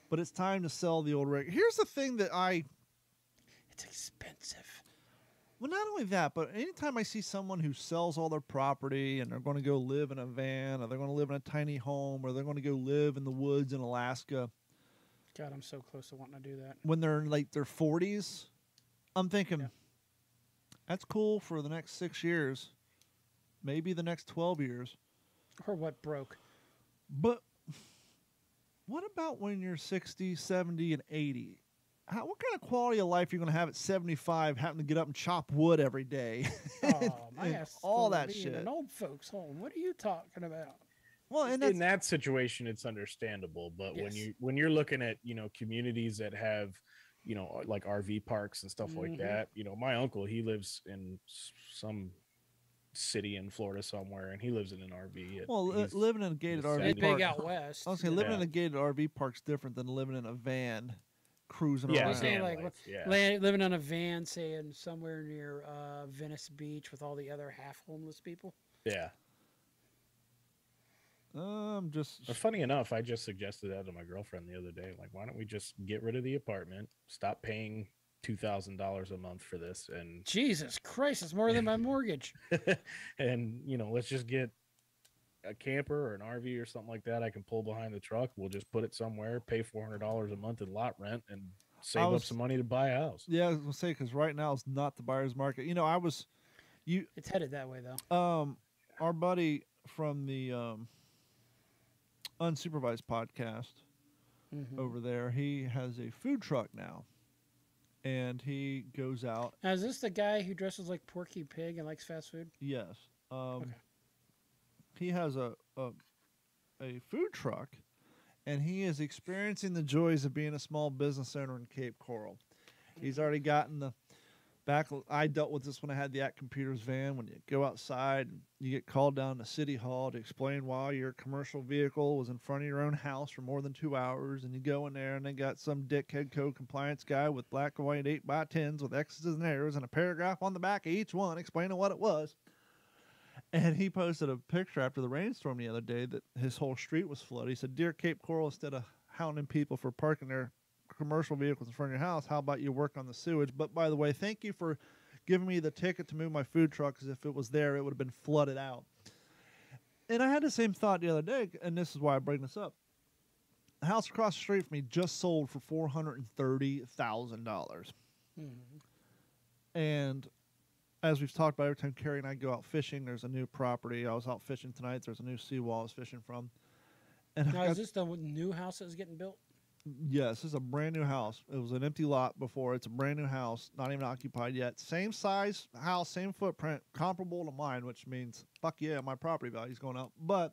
Speaker 3: But it's time to sell the old rig. Here's the thing that
Speaker 1: It's expensive.
Speaker 3: well, not only that, but anytime I see someone who sells all their property and they're going to go live in a van or they're going to live in a tiny home or they're going to go live in the woods in Alaska
Speaker 1: God, I'm so close to wanting to do that.
Speaker 3: when they're in like their 40s, I'm thinking,
Speaker 1: Yeah.
Speaker 3: that's cool for the next 6 years, maybe the next 12 years.
Speaker 1: Or what broke.
Speaker 3: But what about when you're 60, 70, and 80? What kind of quality of life are you going to have at 75 having to get up and chop wood every day?
Speaker 1: Oh, my
Speaker 3: And
Speaker 1: ass is
Speaker 3: all
Speaker 1: gonna
Speaker 3: that
Speaker 1: be in
Speaker 3: shit.
Speaker 1: an old folks home. What are you talking about?
Speaker 3: Well, and
Speaker 4: in that situation, it's understandable. But
Speaker 1: Yes.
Speaker 4: when you're looking at communities that have like RV parks and stuff like that, my uncle, he lives in some city in Florida somewhere, and he lives in an RV.
Speaker 3: Living in a gated RV
Speaker 1: It's
Speaker 3: park.
Speaker 1: big out west.
Speaker 3: I was saying living in a gated RV park's different than living in a van cruising
Speaker 4: Yeah,
Speaker 3: around.
Speaker 1: Say
Speaker 4: van
Speaker 1: like
Speaker 4: life, yeah.
Speaker 1: living on a van, say in somewhere near Venice Beach with all the other half homeless people.
Speaker 4: Yeah.
Speaker 3: Just
Speaker 4: But funny enough, I just suggested that to my girlfriend the other day. Like, why don't we just get rid of the apartment, stop paying $2,000 a month for this, and
Speaker 1: Jesus Christ, it's more than my mortgage.
Speaker 4: and let's just get a camper or an RV or something like that I can pull behind the truck. We'll just put it somewhere, pay $400 a month in lot rent, and save up some money to buy a house.
Speaker 3: Yeah, I was gonna say, because right now it's not the buyer's market.
Speaker 1: It's headed that way though.
Speaker 3: Our buddy from the Unsupervised podcast over there, he has a food truck now, and he goes out.
Speaker 1: Now, is this the guy who dresses like Porky Pig and likes fast food?
Speaker 3: Yes.
Speaker 1: Okay.
Speaker 3: He has a food truck, and he is experiencing the joys of being a small business owner in Cape Coral. He's already gotten the back. I dealt with this when I had the At Computers van. When you go outside, and you get called down to City Hall to explain why your commercial vehicle was in front of your own house for more than 2 hours, and you go in there, and they got some dickhead code compliance guy with black and white 8x10s with X's and arrows and a paragraph on the back of each one explaining what it was. And he posted a picture after the rainstorm the other day that his whole street was flooded. He said, "Dear Cape Coral, instead of hounding people for parking their commercial vehicles in front of your house, how about you work on the sewage? But by the way, thank you for giving me the ticket to move my food truck, because if it was there, it would have been flooded out." And I had the same thought the other day, and this is why I bring this up. The house across the street from me just sold for $430,000. And as we've talked about, every time Carrie and I go out fishing, there's a new property. I was out fishing tonight. There's a new seawall I was fishing from. And
Speaker 1: Now, is this the new house that's getting built?
Speaker 3: Yes, this is a brand new house. It was an empty lot before. It's a brand new house, not even occupied yet. Same size house, same footprint, comparable to mine, which means, fuck yeah, my property value's going up. But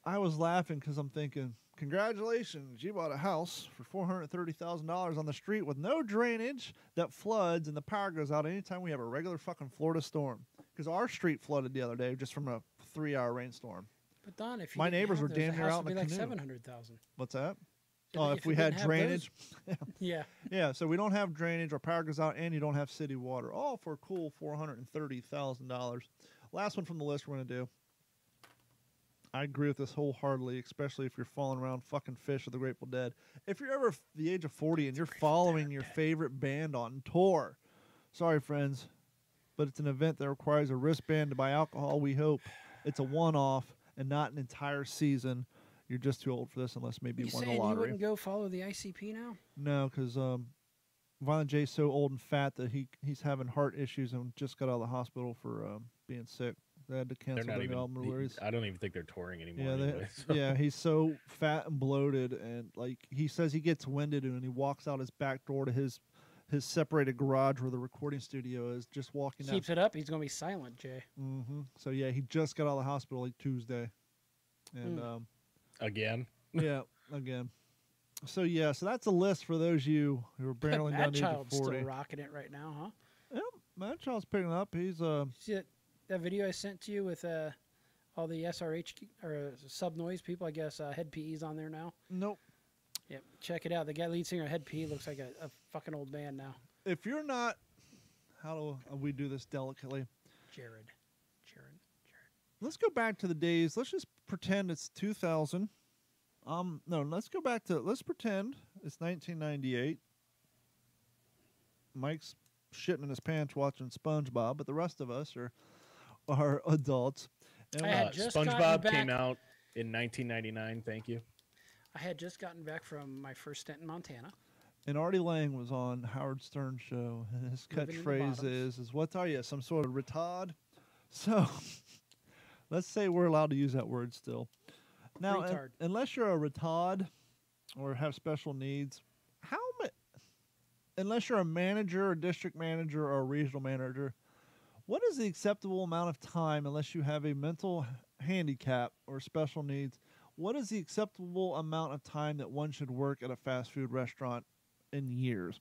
Speaker 3: I was laughing because I'm thinking, congratulations, you bought a house for $430,000 on the street with no drainage that floods, and the power goes out anytime we have a regular fucking Florida storm. Because our street flooded the other day just from a 3-hour rainstorm.
Speaker 1: But Don, if you
Speaker 3: My
Speaker 1: didn't
Speaker 3: neighbors
Speaker 1: have
Speaker 3: were
Speaker 1: those,
Speaker 3: damn
Speaker 1: the
Speaker 3: near
Speaker 1: house
Speaker 3: out in
Speaker 1: would
Speaker 3: a
Speaker 1: be like
Speaker 3: canoe.
Speaker 1: 700,000.
Speaker 3: What's that?
Speaker 1: If-
Speaker 3: Oh,
Speaker 1: if
Speaker 3: if we
Speaker 1: it
Speaker 3: had
Speaker 1: didn't have
Speaker 3: drainage.
Speaker 1: Yeah.
Speaker 3: Yeah, so we don't have drainage, our power goes out, and you don't have city water. All for a cool $430,000. Last one from the list we're going to do. I agree with this wholeheartedly, especially if you're following around fucking Fish or the Grateful Dead. If you're ever the age of 40 and you're following your favorite band on tour, sorry, friends, but it's an event that requires a wristband to buy alcohol. We hope it's a one-off and not an entire season. You're just too old for this unless maybe
Speaker 1: You
Speaker 3: you won the
Speaker 1: saying you
Speaker 3: lottery.
Speaker 1: wouldn't go follow the ICP now?
Speaker 3: No, because Violent J's so old and fat that he's having heart issues and just got out of the hospital for being sick. They had to
Speaker 4: They're
Speaker 3: cancel
Speaker 4: not
Speaker 3: the
Speaker 4: even.
Speaker 3: album release.
Speaker 4: I don't even think they're touring anymore.
Speaker 3: Yeah,
Speaker 4: anyway, so.
Speaker 3: yeah, he's so fat and bloated, and like he says, he gets winded, and he walks out his back door to his separated garage where the recording studio is. Just walking out.
Speaker 1: Keeps it up, he's going to be silent, Jay.
Speaker 3: So yeah, he just got out of the hospital like Tuesday, and
Speaker 4: Again.
Speaker 3: yeah, again. So yeah, so that's a list for those of you who are barreling down
Speaker 1: That
Speaker 3: to
Speaker 1: child's
Speaker 3: 40.
Speaker 1: still rocking it right now, huh?
Speaker 3: Yeah, Mad Child's picking up. He's
Speaker 1: See that video I sent to you with all the SRH or sub noise people? I guess Head PE's on there now.
Speaker 3: nope.
Speaker 1: Yep, check it out. The guy lead singer of Head PE looks like a fucking old man now.
Speaker 3: If you're not, how do we do this delicately?
Speaker 1: Jared.
Speaker 3: Let's go back to the days. Let's just pretend it's 2000. No, let's go back to. Let's pretend it's 1998. Mike's shitting in his pants watching SpongeBob, but the rest of us are adults. And
Speaker 1: I had just
Speaker 4: SpongeBob
Speaker 1: gotten
Speaker 4: came
Speaker 1: back-
Speaker 4: out in 1999. Thank you.
Speaker 1: I had just gotten back from my first stint in Montana.
Speaker 3: And Artie Lang was on Howard Stern show, and his
Speaker 1: Living in the
Speaker 3: catchphrase
Speaker 1: bottoms.
Speaker 3: is "What are you, some sort of retard?" So, let's say we're allowed to use that word still. Now,
Speaker 1: Retard.
Speaker 3: unless you're a retard or have special needs, unless you're a manager, a district manager, or a regional manager, what is the acceptable amount of time, unless you have a mental handicap or special needs, what is the acceptable amount of time that one should work at a fast food restaurant in years?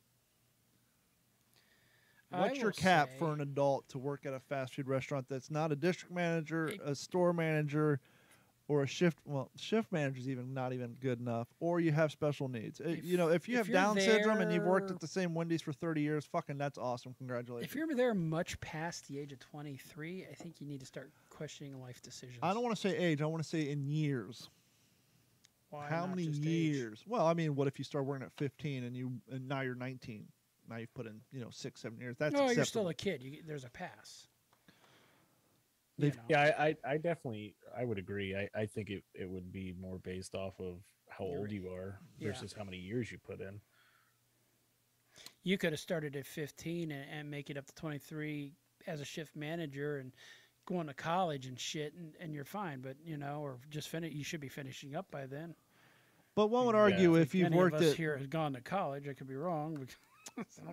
Speaker 3: What's your cap for an adult to work at a fast food restaurant that's not a district manager, a store manager, or a shift? Well, shift manager is even not even good enough. Or you have special needs. If you have Down syndrome and you've worked at the same Wendy's for 30 years, fucking that's awesome. Congratulations.
Speaker 1: If you're there much past the age of 23, I think you need to start questioning life decisions.
Speaker 3: I don't want to say age. I want to say in years.
Speaker 1: Why
Speaker 3: How
Speaker 1: not
Speaker 3: many
Speaker 1: just
Speaker 3: years?
Speaker 1: age?
Speaker 3: Well, I mean, what if you start working at 15 and now you're 19? Now you've put in 6, 7 years. That's
Speaker 1: no,
Speaker 3: acceptable.
Speaker 1: you're still a kid. There's a pass.
Speaker 4: Yeah, I definitely I would agree. I think it would be more based off of how old you are versus how many years you put in.
Speaker 1: You could have started at 15 and make it up to 23 as a shift manager and going to college and shit, and you're fine. But or just finish. You should be finishing up by then.
Speaker 3: But one would argue if you've
Speaker 1: any
Speaker 3: worked
Speaker 1: of us
Speaker 3: at
Speaker 1: here has gone to college, I could be wrong.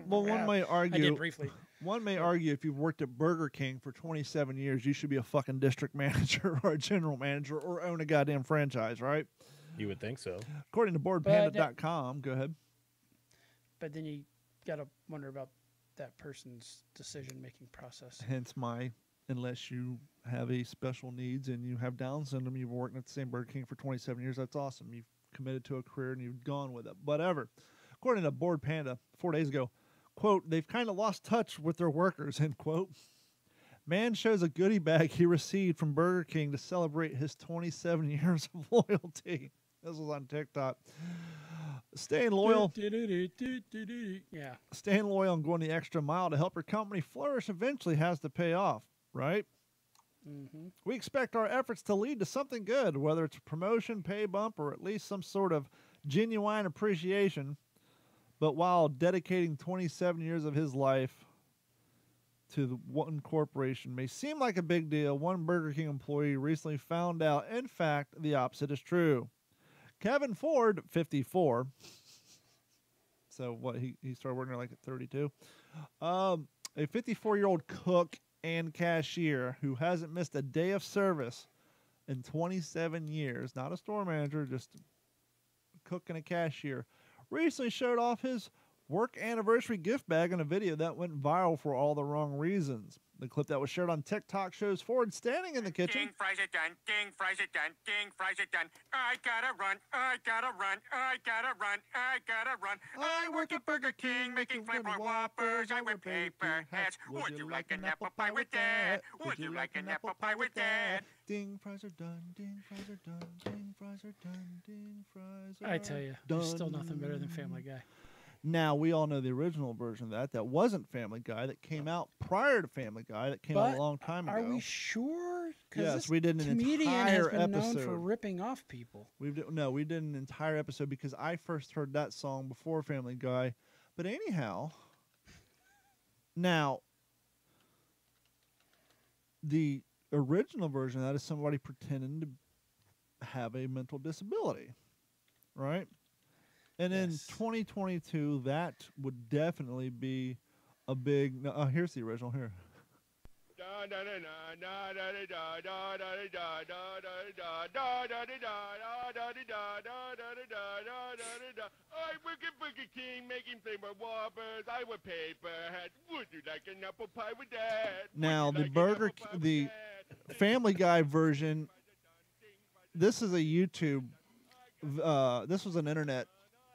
Speaker 3: well, one may
Speaker 1: I did
Speaker 3: argue.
Speaker 1: briefly.
Speaker 3: One may argue if you've worked at Burger King for 27 years, you should be a fucking district manager or a general manager or own a goddamn franchise, right?
Speaker 4: You would think so.
Speaker 3: According to BoardPanda.com, go ahead.
Speaker 1: But then you got to wonder about that person's decision-making process.
Speaker 3: Hence unless you have a special needs and you have Down syndrome, you've worked at the same Burger King for 27 years, that's awesome. You've committed to a career and you've gone with it. Whatever. According to Board Panda, 4 days ago, quote, they've kind of lost touch with their workers, end quote. Man shows a goodie bag he received from Burger King to celebrate his 27 years of loyalty. This was on TikTok. Staying loyal.
Speaker 1: Yeah.
Speaker 3: Staying loyal and going the extra mile to help your company flourish eventually has to pay off, right?
Speaker 1: Mm-hmm.
Speaker 3: We expect our efforts to lead to something good, whether it's a promotion, pay bump, or at least some sort of genuine appreciation. But while dedicating 27 years of his life to the one corporation may seem like a big deal, one Burger King employee recently found out, in fact, the opposite is true. Kevin Ford, 54. So what, he started working there like at 32. A 54-year-old cook and cashier who hasn't missed a day of service in 27 years, not a store manager, just a cook and a cashier, recently showed off his work anniversary gift bag in a video that went viral for all the wrong reasons. The clip that was shared on TikTok shows Ford standing in the kitchen.
Speaker 7: Ding, fries are done. Ding, fries are done. Ding, fries are done. I gotta run. I gotta run. I gotta run. I gotta run. I work at Burger King making flavor Whoppers. I wear paper hats. Would you like an apple pie with that? Would you like an apple pie with that?
Speaker 3: Ding, fries are done. Ding, fries are done. Ding, fries are done. Ding, fries are
Speaker 1: I tell you, there's still nothing better than Family Guy.
Speaker 3: Now, we all know the original version of that wasn't Family Guy, that came out prior to Family Guy, that came out a long time ago.
Speaker 1: Are we sure?
Speaker 3: Yes, we did an
Speaker 1: comedian
Speaker 3: entire
Speaker 1: has been known
Speaker 3: episode.
Speaker 1: for ripping off people.
Speaker 3: We did an entire episode because I first heard that song before Family Guy. But anyhow, now, the original version of that is somebody pretending to have a mental disability, right? And in 2022, that would definitely be a big. Here's the original. Here.
Speaker 7: I work at Burger King making flavor Whoppers. I wear paper hats. Would you like an apple pie with that?
Speaker 3: Now the Family Guy version. This is a YouTube. This was an internet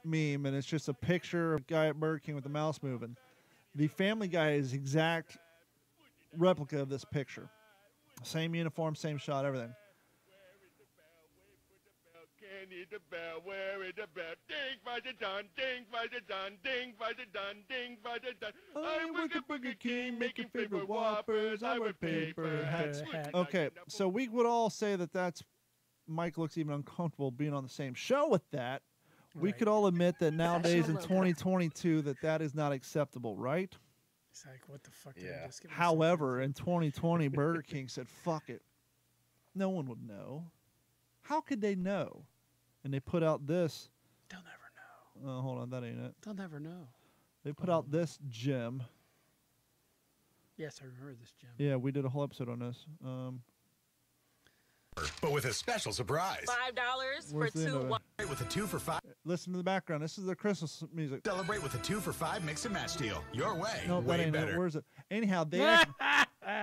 Speaker 3: meme, and it's just a picture of a guy at Burger King with the mouse moving. The Family Guy is exact replica of this picture. Same uniform, same shot, everything.
Speaker 7: Need the bell, where is the bell? Ding, fries are done, ding, fries are done, ding, fries are done, ding, fries are done. I work at Burger King making favorite Whoppers. I wear paper hats.
Speaker 3: Okay, so we would all say that that's Mike looks even uncomfortable being on the same show with that. We could all admit that nowadays in 2022 that is not acceptable, right?
Speaker 1: It's like, what the fuck? Did I just get
Speaker 3: However, in 2020, Burger King said, fuck it. No one would know. How could they know? And they put out this.
Speaker 1: They'll never know.
Speaker 3: Oh, hold on. That ain't it.
Speaker 1: They'll never know.
Speaker 3: They put out this gem.
Speaker 1: Yes, I remember this gem.
Speaker 3: Yeah, we did a whole episode on this.
Speaker 8: but with a special surprise.
Speaker 9: $5 for
Speaker 3: Where's the end of
Speaker 9: two.
Speaker 3: it?
Speaker 8: With a 2 for 5.
Speaker 3: Listen to the background. This is the Christmas music.
Speaker 8: Celebrate with a 2 for 5 mix and match deal. Your way.
Speaker 3: No, that
Speaker 8: way
Speaker 3: ain't it.
Speaker 8: better.
Speaker 3: Where's it? Anyhow, they.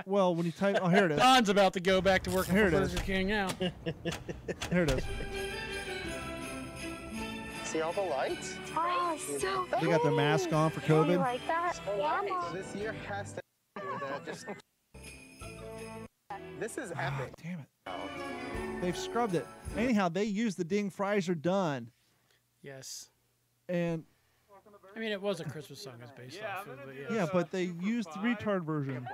Speaker 3: Well, when you type, oh, here it is.
Speaker 1: Don's about to go back to working
Speaker 3: Here
Speaker 1: for
Speaker 3: it is.
Speaker 1: Burger King now.
Speaker 3: Here it is.
Speaker 10: See all the lights?
Speaker 11: Oh, so
Speaker 3: They got their mask on for
Speaker 11: cool. You
Speaker 3: COVID.
Speaker 11: like that? Yeah, Mom.
Speaker 10: This year has to just this is epic.
Speaker 3: Damn it. They've scrubbed it. Anyhow, they use the ding fries are done.
Speaker 1: Yes.
Speaker 3: And
Speaker 1: I mean, it was a Christmas song it's based off of, but yeah.
Speaker 3: yeah, but they used the retard version.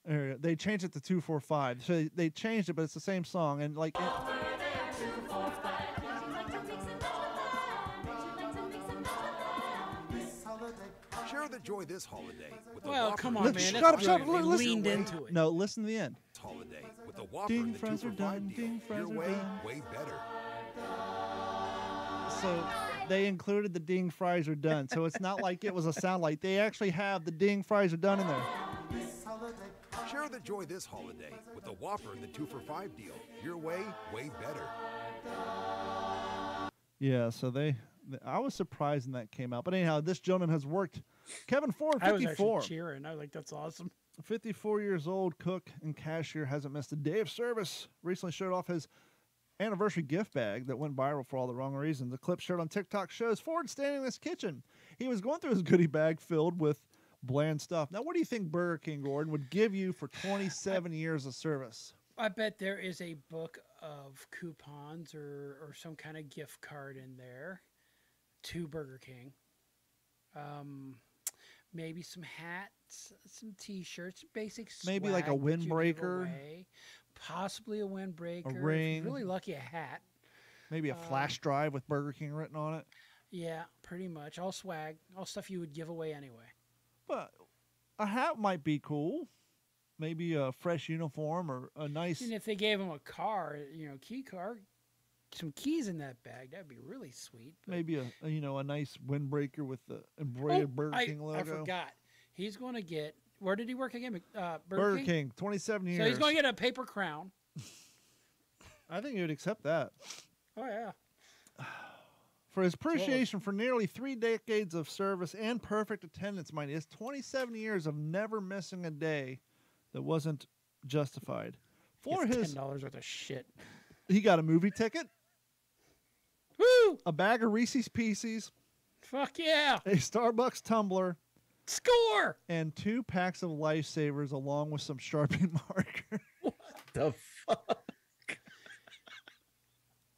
Speaker 3: There you go. They changed it to 245. So they changed it, but it's the same song. And like,
Speaker 8: Share the joy this holiday with the
Speaker 1: Well,
Speaker 8: Whopper.
Speaker 1: come on,
Speaker 3: Look,
Speaker 1: man.
Speaker 3: shut
Speaker 1: That's
Speaker 3: up, shut up,
Speaker 1: brilliant. They
Speaker 3: listen.
Speaker 1: leaned into it.
Speaker 3: no, listen to the end.
Speaker 8: Holiday with the Whopper
Speaker 3: Ding
Speaker 8: and the 2
Speaker 3: fries
Speaker 8: for
Speaker 3: are
Speaker 8: 5
Speaker 3: done,
Speaker 8: deal.
Speaker 3: ding fries
Speaker 8: Your
Speaker 3: are
Speaker 8: way,
Speaker 3: done.
Speaker 8: way better.
Speaker 3: So they included the ding fries are done. So it's not like it was a sound like they actually have the ding fries are done in there.
Speaker 8: Share the joy this holiday with the Whopper and the 2 for 5 deal. Your way, way better.
Speaker 3: Yeah, so I was surprised when that came out. But anyhow, this gentleman has worked. Kevin Ford,
Speaker 1: I was actually
Speaker 3: 54.
Speaker 1: cheering. I was like, that's awesome.
Speaker 3: 54 years old, cook and cashier, hasn't missed a day of service. Recently showed off his anniversary gift bag that went viral for all the wrong reasons. The clip shared on TikTok shows Ford standing in his kitchen. He was going through his goodie bag filled with bland stuff. Now, what do you think Burger King, Gordon, would give you for 27 years of service?
Speaker 1: I bet there is a book of coupons or some kind of gift card in there to Burger King. Maybe some hats, some T-shirts, basic swag.
Speaker 3: Maybe like a
Speaker 1: that you give
Speaker 3: windbreaker.
Speaker 1: away. Possibly a windbreaker. If you're
Speaker 3: ring.
Speaker 1: really lucky, a hat.
Speaker 3: Maybe a flash drive with Burger King written on it.
Speaker 1: Yeah, pretty much. All swag, all stuff you would give away anyway.
Speaker 3: But a hat might be cool. Maybe a fresh uniform or a nice.
Speaker 1: And if they gave him a car, key card, some keys in that bag, that'd be really sweet. But
Speaker 3: Maybe a nice windbreaker with the embroidered Burger King logo.
Speaker 1: I forgot. He's going to get. Where did he work again?
Speaker 3: Burger King, 27 years.
Speaker 1: So he's going to get a paper crown.
Speaker 3: I think he would accept that.
Speaker 1: Oh yeah.
Speaker 3: For his appreciation for nearly 3 decades of service and perfect attendance, mind you, it's 27 years of never missing a day that wasn't justified. For his
Speaker 1: $10 worth of shit.
Speaker 3: He got a movie ticket.
Speaker 1: Woo!
Speaker 3: A bag of Reese's Pieces.
Speaker 1: Fuck yeah!
Speaker 3: A Starbucks tumbler.
Speaker 1: Score!
Speaker 3: And 2 packs of Lifesavers along with some Sharpie marker.
Speaker 4: What the fuck?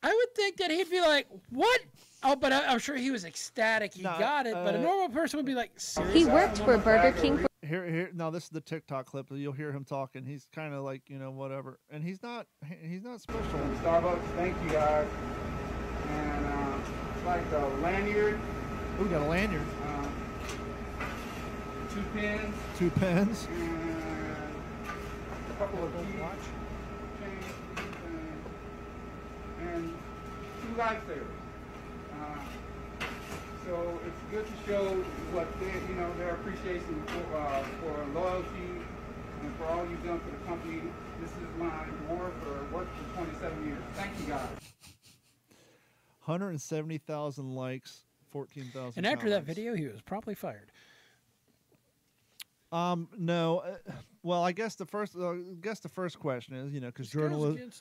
Speaker 1: I would think that he'd be like, what? Oh, but I'm sure he was ecstatic he got it. But a normal person would be like, seriously?
Speaker 11: He worked for Burger King.
Speaker 3: Here. Now this is the TikTok clip. You'll hear him talking. He's kind of like, whatever. And he's not special.
Speaker 12: Starbucks, thank you guys. And it's like a lanyard.
Speaker 3: Oh, we got a lanyard.
Speaker 12: 2 pins.
Speaker 3: 2 pens.
Speaker 12: And a couple of keys. And 2 lifesavers. So it's good to show what their appreciation for loyalty and for all you've done for the company. This is my reward for work for 27 years. Thank you guys.
Speaker 3: 170,000 likes, 14,000.
Speaker 1: And after that video, he was promptly fired.
Speaker 3: No. Well, I guess the first question is, because journalism's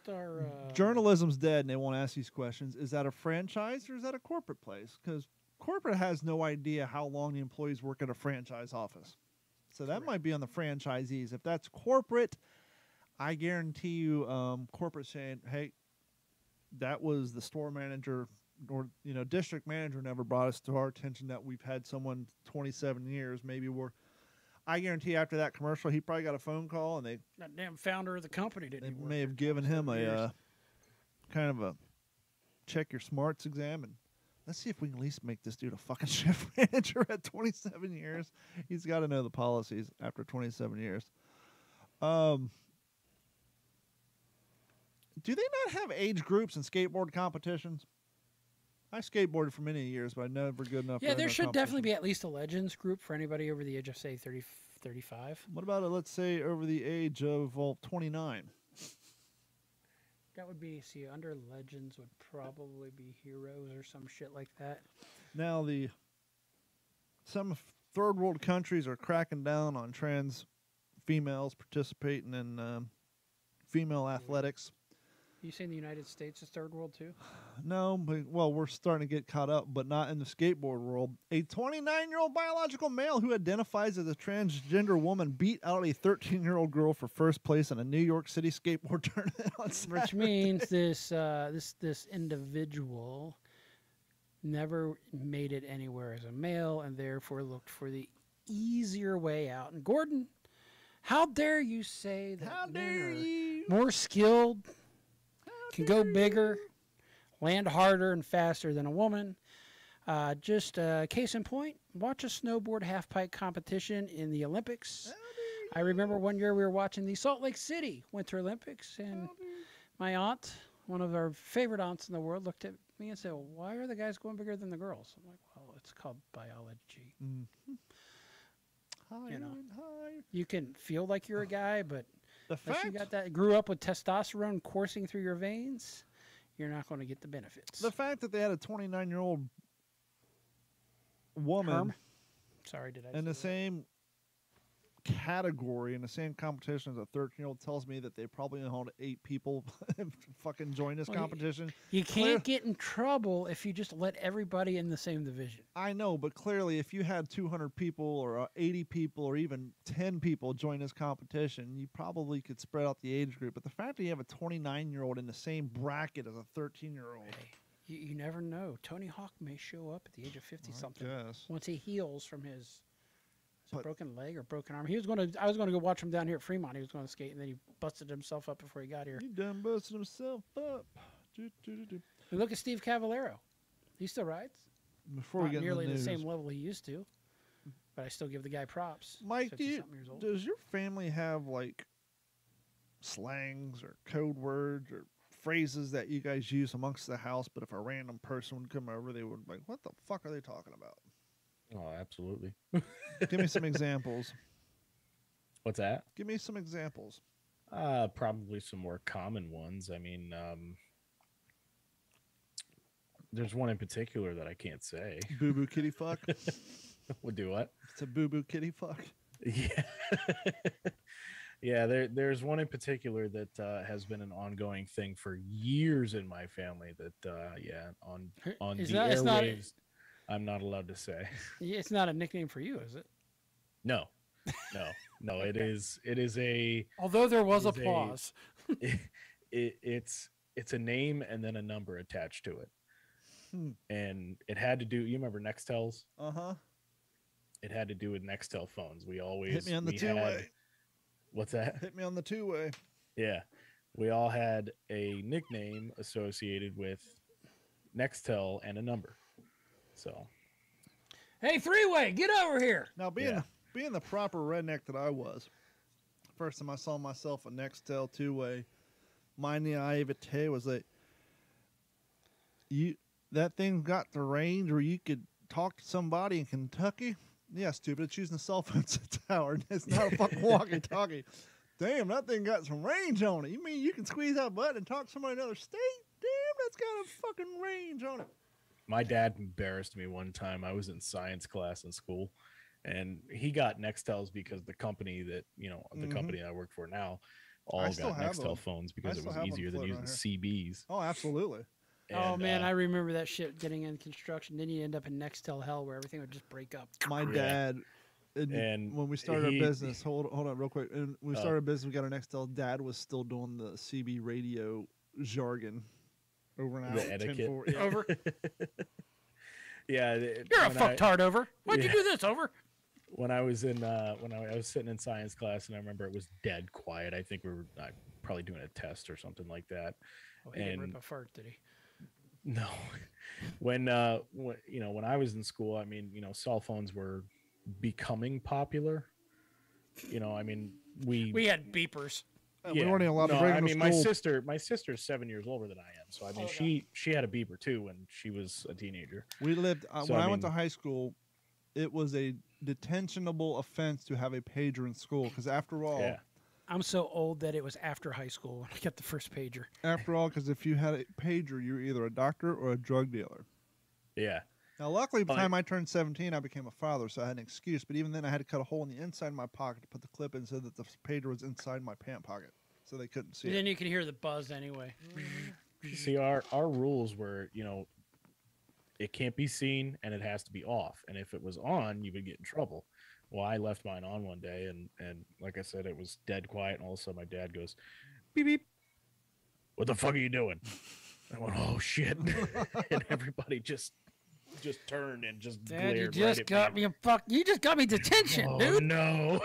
Speaker 3: dead, and they won't ask these questions. Is that a franchise or is that a corporate place? Because corporate has no idea how long the employees work at a franchise office, so that might be on the franchisees. If that's corporate, I guarantee you, corporate saying, "Hey, that was the store manager or district manager never brought us to our attention that we've had someone 27 years. Maybe we're." I guarantee after that commercial, he probably got a phone call, and
Speaker 1: that damn founder of the company
Speaker 3: they may have given him a kind of a check your smarts exam, and let's see if we can at least make this dude a fucking shift manager at 27 years. He's got to know the policies after 27 years. Do they not have age groups in skateboard competitions? I skateboarded for many years, but I never good enough.
Speaker 1: Yeah, there should definitely be at least a Legends group for anybody over the age of, say, 35.
Speaker 3: What about, let's say, over the age of 29?
Speaker 1: That would be, see, under legends would probably be heroes or some shit like that.
Speaker 3: Now, some third world countries are cracking down on trans females participating in female athletics.
Speaker 1: You saying the United States is third world too?
Speaker 3: No, but, well, we're starting to get caught up, but not in the skateboard world. A 29-year-old biological male who identifies as a transgender woman beat out a 13-year-old girl for first place in a New York City skateboard tournament on Saturday.
Speaker 1: Which means this individual never made it anywhere as a male and therefore looked for the easier way out. And Gordon, how dare you say that men are more skilled, can go bigger, land harder and faster than a woman. Just case in point, watch a snowboard half-pipe competition in the Olympics. I remember one year we were watching the Salt Lake City Winter Olympics, and my aunt, one of our favorite aunts in the world, looked at me and said, well, why are the guys going bigger than the girls? I'm like, well, it's called biology. You know, you can feel like you're a guy, but unless you got that, grew up with testosterone coursing through your veins, you're not going to get the benefits.
Speaker 3: The fact that they had a 29-year-old woman in the same category, in the same competition as a 13-year-old tells me that they probably know 8 people fucking join this competition.
Speaker 1: You can't get in trouble if you just let everybody in the same division.
Speaker 3: I know, but clearly if you had 200 people or 80 people or even 10 people join this competition, you probably could spread out the age group. But the fact that you have a 29-year-old in the same bracket as a 13-year-old...
Speaker 1: You never know. Tony Hawk may show up at the age of 50-something once he heals from his broken leg or broken arm. I was going to go watch him down here at Fremont. He was going to skate, and then he busted himself up before he got here.
Speaker 3: He done busted himself up.
Speaker 1: Look at Steve Cavallero. He still rides.
Speaker 3: Before we get
Speaker 1: nearly
Speaker 3: into
Speaker 1: the same level he used to, but I still give the guy props.
Speaker 3: Mike, does your family have like slangs or code words or phrases that you guys use amongst the house, but if a random person would come over, they would be like, what the fuck are they talking about?
Speaker 4: Oh, absolutely.
Speaker 3: Give me some examples.
Speaker 4: What's that?
Speaker 3: Give me some examples.
Speaker 4: Probably some more common ones. I mean, there's one in particular that I can't say.
Speaker 3: Boo-boo kitty fuck?
Speaker 4: We'll do what?
Speaker 3: It's a boo-boo kitty fuck.
Speaker 4: Yeah. Yeah, there's one in particular that has been an ongoing thing for years in my family that, on the airwaves, I'm not allowed to say.
Speaker 1: It's not a nickname for you, is it?
Speaker 4: No. It is a...
Speaker 1: Although there was applause.
Speaker 4: It's a name and then a number attached to it. And it had to do... You remember Nextels?
Speaker 3: Uh-huh.
Speaker 4: It had to do with Nextel phones. We always...
Speaker 3: Hit me on the two-way.
Speaker 4: What's that?
Speaker 3: Hit me on the two-way.
Speaker 4: Yeah. We all had a nickname associated with Nextel and a number. So,
Speaker 1: hey, three-way, get over here.
Speaker 3: Now, being the proper redneck that I was, first time I saw myself a Nextel two-way, my naivete was like, that thing got the range where you could talk to somebody in Kentucky? Yeah, stupid. It's using a cell phone tower. It's not a fucking walkie-talkie. Damn, that thing got some range on it. You mean you can squeeze that button and talk to somebody in another state? Damn, that's got a fucking range on it.
Speaker 4: My dad embarrassed me one time. I was in science class in school, and he got Nextels because the company that, the company I work for now, all got Nextel phones because it was easier than using CBs.
Speaker 3: Oh, absolutely.
Speaker 1: And, man, I remember that shit getting in construction. Then you end up in Nextel hell where everything would just break up.
Speaker 3: My dad, and when we started our business, hold on real quick. And when we started our business, we got our Nextel. Dad was still doing the CB radio jargon. Over and out.
Speaker 4: The etiquette.
Speaker 1: Yeah. Over.
Speaker 4: Yeah.
Speaker 1: You're a fucktard, over. Why'd you do this, over?
Speaker 4: When I was in, when I was sitting in science class, and I remember it was dead quiet. I think we were probably doing a test or something like that.
Speaker 1: Oh, he didn't rip a fart, did he?
Speaker 4: No. When I was in school, I mean, cell phones were becoming popular. I mean, we
Speaker 1: had beepers.
Speaker 3: We weren't even allowed to bring them to
Speaker 4: school. My sister's 7 years older than I am, so I mean, she had a beeper too when she was a teenager.
Speaker 3: We lived when I went to high school. it was a detentionable offense to have a pager in school. Because after all,
Speaker 4: Yeah.
Speaker 1: I'm so old that it was after high school when I got the first pager.
Speaker 3: after all, because if you had a pager, you were either a doctor or a drug dealer.
Speaker 4: Yeah.
Speaker 3: Now, luckily, by the time I turned 17, I became a father, so I had an excuse. But even then, I had to cut a hole in the inside of my pocket to put the clip in so that the pager was inside my pant pocket, so they couldn't see
Speaker 1: And
Speaker 3: it.
Speaker 1: then you can hear the buzz anyway.
Speaker 4: See, our rules were, you know, it can't be seen and it has to be off. And if it was on, you would get in trouble. Well, I left mine on one day, and like I said, it was dead quiet. And all of a sudden, my dad goes, beep, beep. What the fuck are you doing? I went, oh, shit. And everybody just turned and just
Speaker 1: Dad,
Speaker 4: glared
Speaker 1: you just
Speaker 4: right
Speaker 1: got
Speaker 4: at me.
Speaker 1: You just got me detention,
Speaker 4: Oh,
Speaker 1: dude.
Speaker 4: no.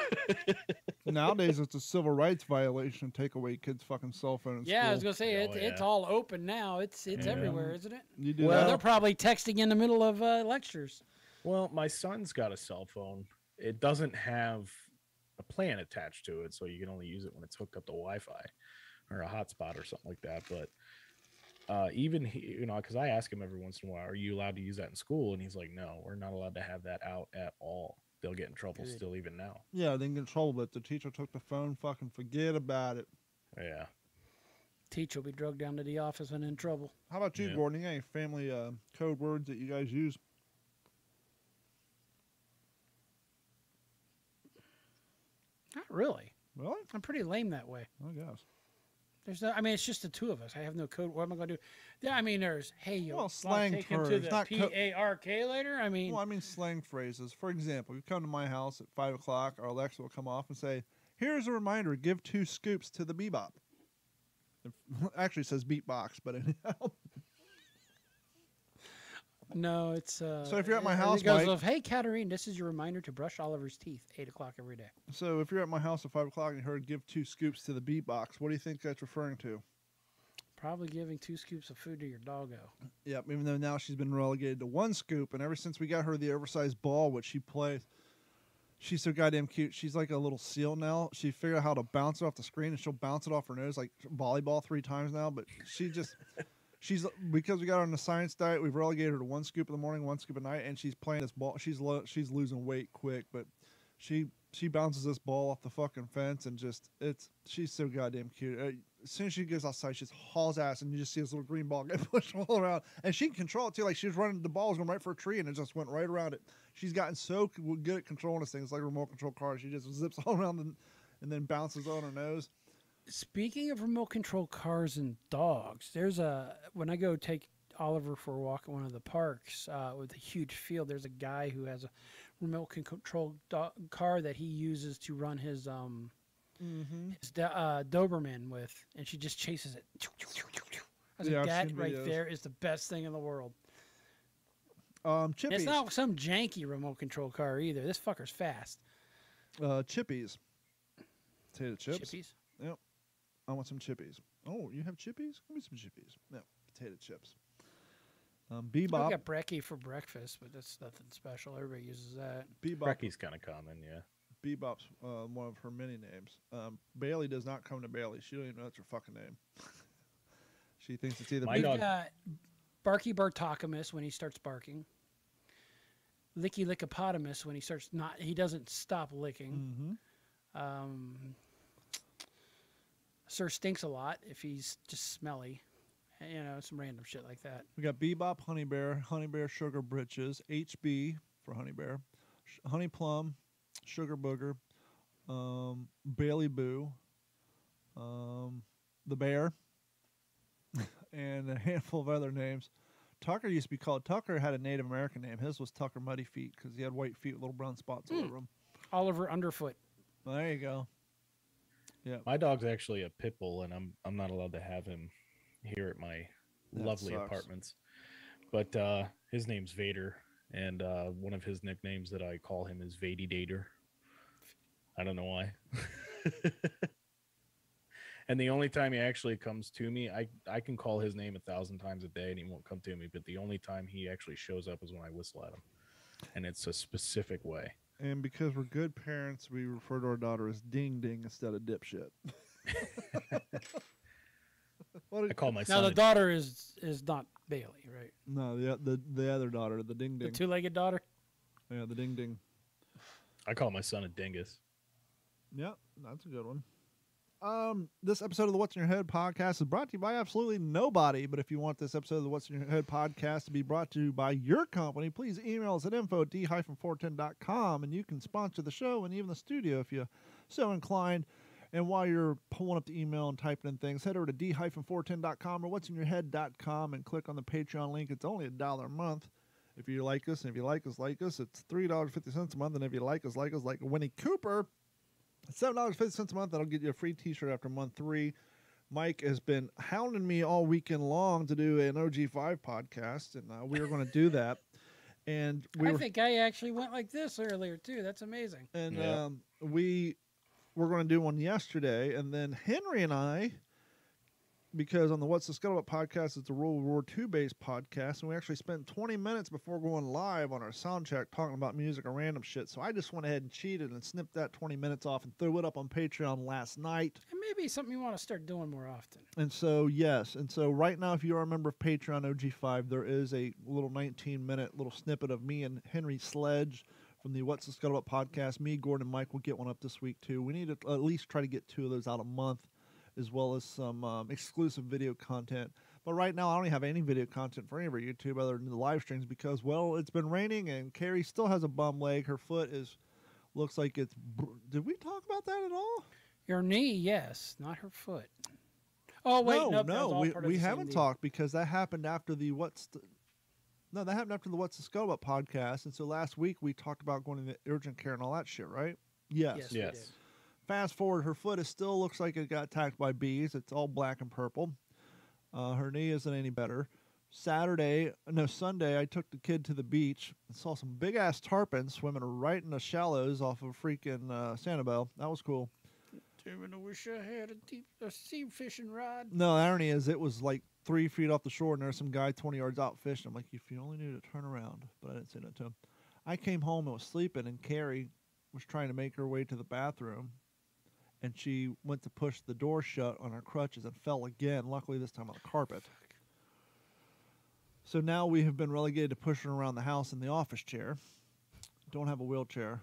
Speaker 3: Nowadays, it's a civil rights violation to take away kids' fucking cell phone in
Speaker 1: Yeah, I was
Speaker 3: school.
Speaker 1: gonna say it's all open now. It's everywhere, isn't it?
Speaker 3: You do
Speaker 1: Well,
Speaker 3: that?
Speaker 1: they're probably texting in the middle of lectures.
Speaker 4: Well, my son's got a cell phone. It doesn't have a plan attached to it, so you can only use it when it's hooked up to Wi-Fi or a hotspot or something like that. But even he, you know, because I ask him every once in a while, "Are you allowed to use that in school?" And he's like, "No, we're not allowed to have that out at all. They'll get in trouble
Speaker 1: Good.
Speaker 4: still, even now."
Speaker 3: Yeah, they can get in trouble, but if the teacher took the phone, fucking forget about it.
Speaker 4: Yeah.
Speaker 1: Teacher will be drugged down to the office and in trouble.
Speaker 3: How about you,
Speaker 4: Yeah.
Speaker 3: Gordon? You got any family code words that you guys use?
Speaker 1: Not really.
Speaker 3: Really?
Speaker 1: I'm pretty lame that way.
Speaker 3: I guess.
Speaker 1: There's no. I mean, it's just the two of us. I have no code. What am I gonna do? Yeah, I mean, there's hey, you
Speaker 3: Well,
Speaker 1: wanna
Speaker 3: slang
Speaker 1: take him to
Speaker 3: terms,
Speaker 1: the
Speaker 3: not
Speaker 1: PARK later. I mean,
Speaker 3: Well, I mean slang phrases. For example, you come to my house at 5 o'clock, our Alexa will come off and say, "Here's a reminder: give 2 scoops to the bebop." It actually says beatbox, but anyhow.
Speaker 1: no, it's. So
Speaker 3: if you're at my house,
Speaker 1: it goes
Speaker 3: Mike-
Speaker 1: of, hey, Katerine, this is your reminder to brush Oliver's teeth 8 o'clock every day.
Speaker 3: So if you're at my house at 5 o'clock and you heard "give 2 scoops to the beatbox," what do you think that's referring to?
Speaker 1: Probably giving 2 scoops of food to your doggo.
Speaker 3: Yep. Even though now she's been relegated to 1 scoop, and ever since we got her the oversized ball, which she plays. She's so goddamn cute. She's like a little seal now. She figured out how to bounce it off the screen, and she'll bounce it off her nose like volleyball 3 times now. But she's because we got her on the science diet, we've relegated her to 1 scoop in the morning, 1 scoop at night, and she's playing this ball. She's losing weight quick, but she bounces this ball off the fucking fence, and she's so goddamn cute. As soon as she goes outside, she just hauls ass, and you just see this little green ball get pushed all around, and she can control it too. Like she was running, the ball was going right for a tree, and it just went right around it. She's gotten so good at controlling this thing. It's like a remote control car. She just zips all around and then bounces on her nose.
Speaker 1: Speaking of remote control cars and dogs, when I go take Oliver for a walk at one of the parks with a huge field, there's a guy who has a remote control car that he uses to run his Doberman with, and she just chases it. I was like, that right there is the best thing in the world.
Speaker 3: Chippies.
Speaker 1: It's not some janky remote control car either. This fucker's fast.
Speaker 3: Chippies. Potato chips.
Speaker 1: Chippies?
Speaker 3: Yep. I want some chippies. Oh, you have chippies? Give me some chippies. No, potato chips. Bebop.
Speaker 1: I got brekkie for breakfast, but that's nothing special. Everybody uses that.
Speaker 4: Brekkie's kind of common, yeah.
Speaker 3: Bebop's one of her many names. Bailey does not come to Bailey. She don't even know that's her fucking name. She thinks it's either
Speaker 1: We've got Barky Bartocamus when he starts barking. Licky Lickopotamus when he doesn't stop licking. Sir Stinks a lot if he's just smelly. You know, some random shit like that.
Speaker 3: We got Bebop, Honey Bear Sugar Britches, HB for Honey Bear, Honey Plum, Sugar Booger, Bailey Boo, the Bear, and a handful of other names. Tucker used to be called, Tucker had a Native American name. His was Tucker Muddy Feet because he had white feet with little brown spots all over him.
Speaker 1: Oliver Underfoot.
Speaker 3: Well, there you go. Yeah.
Speaker 4: My dog's actually a pit bull, and I'm not allowed to have him here at my lovely apartments. But his name's Vader, and one of his nicknames that I call him is Vady Dater. I don't know why. And the only time he actually comes to me, I can call his name 1,000 times a day and he won't come to me, but the only time he actually shows up is when I whistle at him. And it's a specific way.
Speaker 3: And because we're good parents, we refer to our daughter as Ding Ding instead of Dipshit.
Speaker 4: I call my son.
Speaker 1: Now the daughter is not Bailey, right?
Speaker 3: No, the other daughter, the Ding Ding.
Speaker 1: The 2-legged daughter.
Speaker 3: Yeah, the ding ding.
Speaker 4: I call my son a dingus.
Speaker 3: Yep, that's a good one. This episode of the What's in Your Head podcast is brought to you by absolutely nobody. But if you want this episode of the What's in Your Head podcast to be brought to you by your company, please email us at info@d-fourten.com, and you can sponsor the show and even the studio if you're so inclined. And while you're pulling up the email and typing in things, head over to d-fourten.com or what'sinyourhead.com and click on the Patreon link. It's only $1 a month. If you like us, and if you like us, it's $3.50 a month. And if you like us, like Winnie Cooper, it's $7.50 a month. That'll get you a free T-shirt after month 3. Mike has been hounding me all weekend long to do an OG5 podcast, and we are going to do that. And
Speaker 1: I think I actually went like this earlier too. That's amazing.
Speaker 3: And we were going to do one yesterday, and then Henry and I, because on the What's the Scuttlebutt podcast, it's a World War II based podcast, and we actually spent 20 minutes before going live on our sound check talking about music or random shit. So I just went ahead and cheated and snipped that 20 minutes off and threw it up on Patreon last night.
Speaker 1: And maybe something you want to start doing more often.
Speaker 3: And so, yes. And so right now, if you are a member of Patreon OG5, there is a little 19-minute little snippet of me and Henry Sledge from the What's the Scuttlebutt podcast. Me, Gordon, and Mike will get one up this week, too. We need to at least try to get 2 of those out a month, as well as some exclusive video content. But right now, I don't have any video content for any of our YouTube other than the live streams because, well, it's been raining and Carrie still has a bum leg. Her foot looks like it's... Did we talk about that at all?
Speaker 1: Your knee, yes, not her foot. Oh, wait,
Speaker 3: no, we haven't talked because that happened after the that happened after the What's the Scuttlebutt podcast. And so last week we talked about going to the urgent care and all that shit, right? Yes.
Speaker 4: Yes.
Speaker 3: Fast forward, her foot still looks like it got attacked by bees. It's all black and purple. Her knee isn't any better. Sunday, I took the kid to the beach and saw some big-ass tarpons swimming right in the shallows off of freaking Sanibel. That was cool.
Speaker 1: Damn, I wish I had a sea fishing rod.
Speaker 3: No, the irony is it was like 3 feet off the shore, and there's some guy 20 yards out fishing. I'm like, if you only knew to turn around. But I didn't say that to him. I came home and was sleeping, and Carrie was trying to make her way to the bathroom. And she went to push the door shut on her crutches and fell again, luckily this time on the carpet. So now we have been relegated to pushing her around the house in the office chair. Don't have a wheelchair.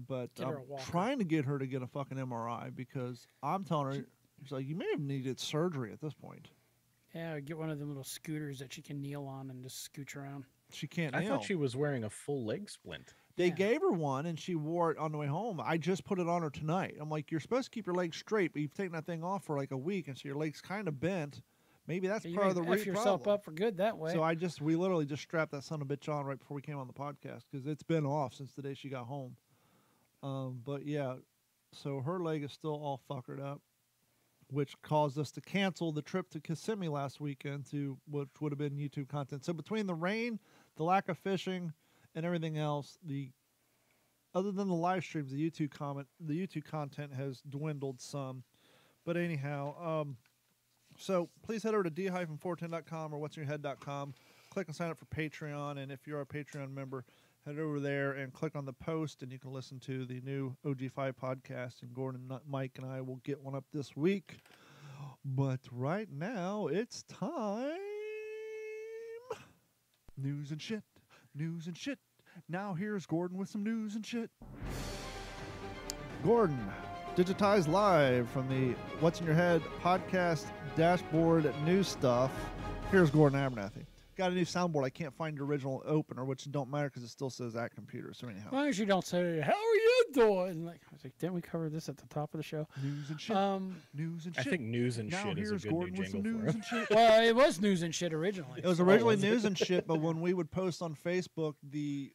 Speaker 3: But I'm trying to get her to get a fucking MRI because I'm telling her, she's like, you may have needed surgery at this point.
Speaker 1: Yeah, get one of them little scooters that she can kneel on and just scooch around.
Speaker 3: She can't
Speaker 4: I
Speaker 3: kneel.
Speaker 4: thought she was wearing a full leg splint.
Speaker 3: They gave her one, and she wore it on the way home. I just put it on her tonight. I'm like, you're supposed to keep your legs straight, but you've taken that thing off for like a week, and so your leg's kind of bent. Maybe that's part of the
Speaker 1: F yourself
Speaker 3: problem.
Speaker 1: up for good that way.
Speaker 3: So we literally just strapped that son of a bitch on right before we came on the podcast because it's been off since the day she got home. But yeah, so her leg is still all fuckered up, which caused us to cancel the trip to Kissimmee last weekend which would have been YouTube content. So between the rain, the lack of fishing, and everything else, other than the live streams, the YouTube content has dwindled some. But anyhow, so please head over to d-fourten.com or what'sinyourhead.com. Click and sign up for Patreon, and if you're a Patreon member, head over there and click on the post, and you can listen to the new OG5 podcast. And Gordon, Mike, and I will get one up this week. But right now, it's time. News and shit. News and shit. Now here's Gordon with some news and shit. Gordon, digitized live from the What's in Your Head podcast dashboard news stuff. Here's Gordon Abernathy. Got a new soundboard. I can't find the original opener, which don't matter because it still says at computer. So anyhow,
Speaker 1: as long as you don't say, "How are you doing?" I was like, didn't we cover this at the top of the show?
Speaker 3: News and shit. News and shit.
Speaker 4: I think news and
Speaker 3: now
Speaker 4: shit is a good
Speaker 3: Gordon
Speaker 4: new
Speaker 3: with some
Speaker 4: jingle
Speaker 3: news
Speaker 4: for
Speaker 3: and shit.
Speaker 1: Well, it was news and shit originally.
Speaker 3: It was originally news and shit, but when we would post on Facebook the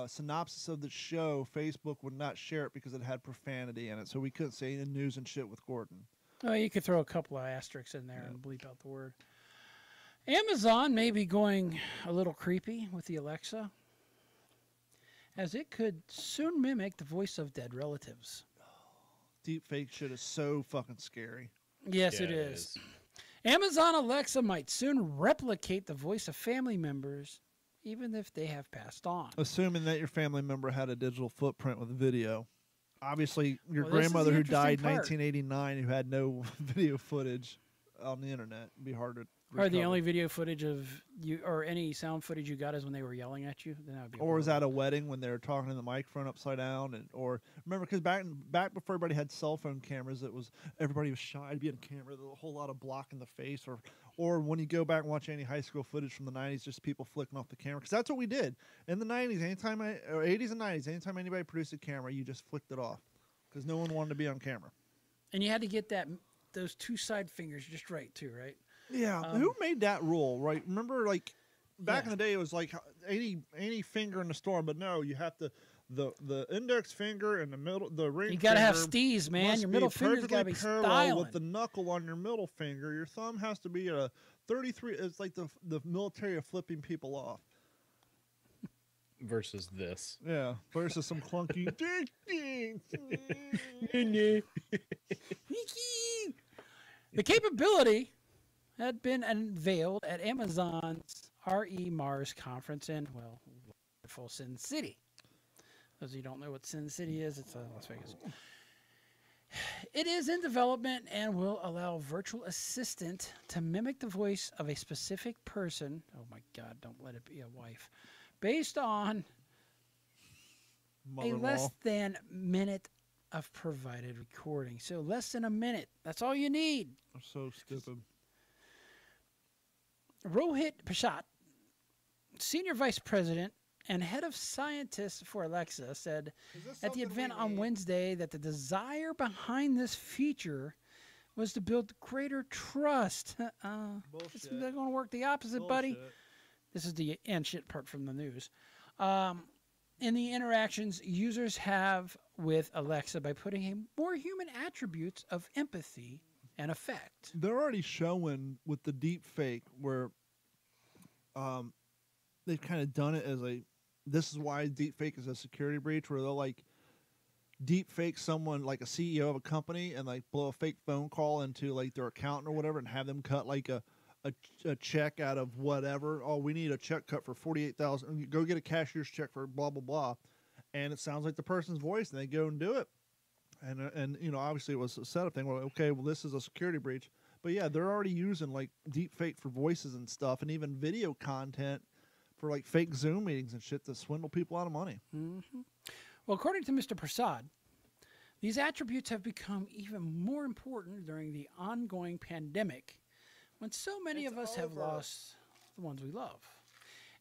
Speaker 3: synopsis of the show, Facebook would not share it because it had profanity in it, so we couldn't say any news and shit with Gordon.
Speaker 1: Oh, you could throw a couple of asterisks in there and bleep out the word. Amazon may be going a little creepy with the Alexa, as it could soon mimic the voice of dead relatives.
Speaker 3: Deep fake shit is so fucking scary.
Speaker 1: Yes, it is. Amazon Alexa might soon replicate the voice of family members, even if they have passed on.
Speaker 3: Assuming that your family member had a digital footprint with video. Obviously, your
Speaker 1: Well, this is
Speaker 3: grandmother
Speaker 1: the
Speaker 3: who died in
Speaker 1: interesting part.
Speaker 3: 1989 who had no video footage on the internet. It'd be hard to
Speaker 1: Or the only video footage of you, or any sound footage you got, is when they were yelling at you. Then that would be.
Speaker 3: Or was at a wedding when they were talking to the microphone upside down, and or remember because back before everybody had cell phone cameras, it was everybody was shy to be on camera. There was a whole lot of block in the face, or when you go back and watch any high school footage from the '90s, just people flicking off the camera because that's what we did in the '90s. Or '80s and '90s, anytime anybody produced a camera, you just flicked it off because no one wanted to be on camera.
Speaker 1: And you had to get those two side fingers just right too, right?
Speaker 3: Yeah, who made that rule? Right? Remember, like back in the day, it was like any finger in the store, but no, you have to the index finger and the middle, the ring.
Speaker 1: You gotta have steez, man. Your middle finger's gotta be
Speaker 3: parallel
Speaker 1: styling.
Speaker 3: with the knuckle on your middle finger. Your thumb has to be a 33. It's like the military of flipping people off.
Speaker 4: Versus this.
Speaker 3: Yeah, versus some clunky.
Speaker 1: The capability had been unveiled at Amazon's RE Mars conference in, well, wonderful Sin City. Those of you who don't know what Sin City is, it's Las Vegas. It is in development and will allow virtual assistant to mimic the voice of a specific person. Oh my God, don't let it be a wife. Based on a less than minute of provided recording. So less than a minute. That's all you need.
Speaker 3: I'm so stupid.
Speaker 1: Rohit Pashat, Senior Vice President and Head of Scientists for Alexa, said at the event on Wednesday that the desire behind this feature was to build greater trust. It's going to work the opposite, buddy. This is the and shit part from the news. In the interactions users have with Alexa by putting in more human attributes of empathy and effect.
Speaker 3: They're already showing with the deep fake where they've kind of done it as this is why deep fake is a security breach, where they'll like deep fake someone like a CEO of a company and like blow a fake phone call into like their accountant or whatever and have them cut like a check out of whatever. Oh, we need a check cut for $48,000. Go get a cashier's check for blah blah blah, and it sounds like the person's voice, and they go and do it. And you know, obviously it was a setup thing. Well, okay, well this is a security breach, but yeah, they're already using like deep fake for voices and stuff, and even video content for like fake Zoom meetings and shit to swindle people out of money.
Speaker 1: Mm-hmm. Well, according to Mr. Prasad, these attributes have become even more important during the ongoing pandemic, when so many of us have lost the ones we love.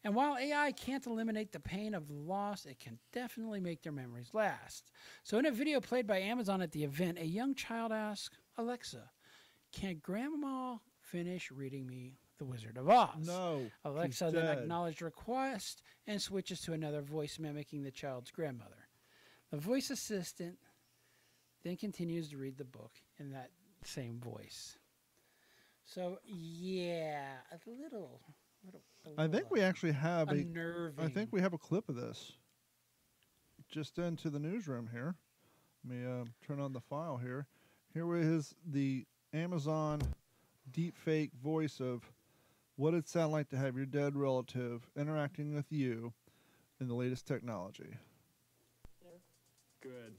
Speaker 1: And while AI can't eliminate the pain of the loss, it can definitely make their memories last. So in a video played by Amazon at the event, a young child asked Alexa, "Can Grandma finish reading me The Wizard of Oz?"
Speaker 3: No.
Speaker 1: Alexa then acknowledged the request and switches to another voice mimicking the child's grandmother. The voice assistant then continues to read the book in that same voice. So, yeah, a little
Speaker 3: I think we actually have
Speaker 1: unnerving.
Speaker 3: I think we have a clip of this just into the newsroom here. Let me turn on the file here. Here is the Amazon deepfake voice of what it sound like to have your dead relative interacting with you in the latest technology.
Speaker 9: Good.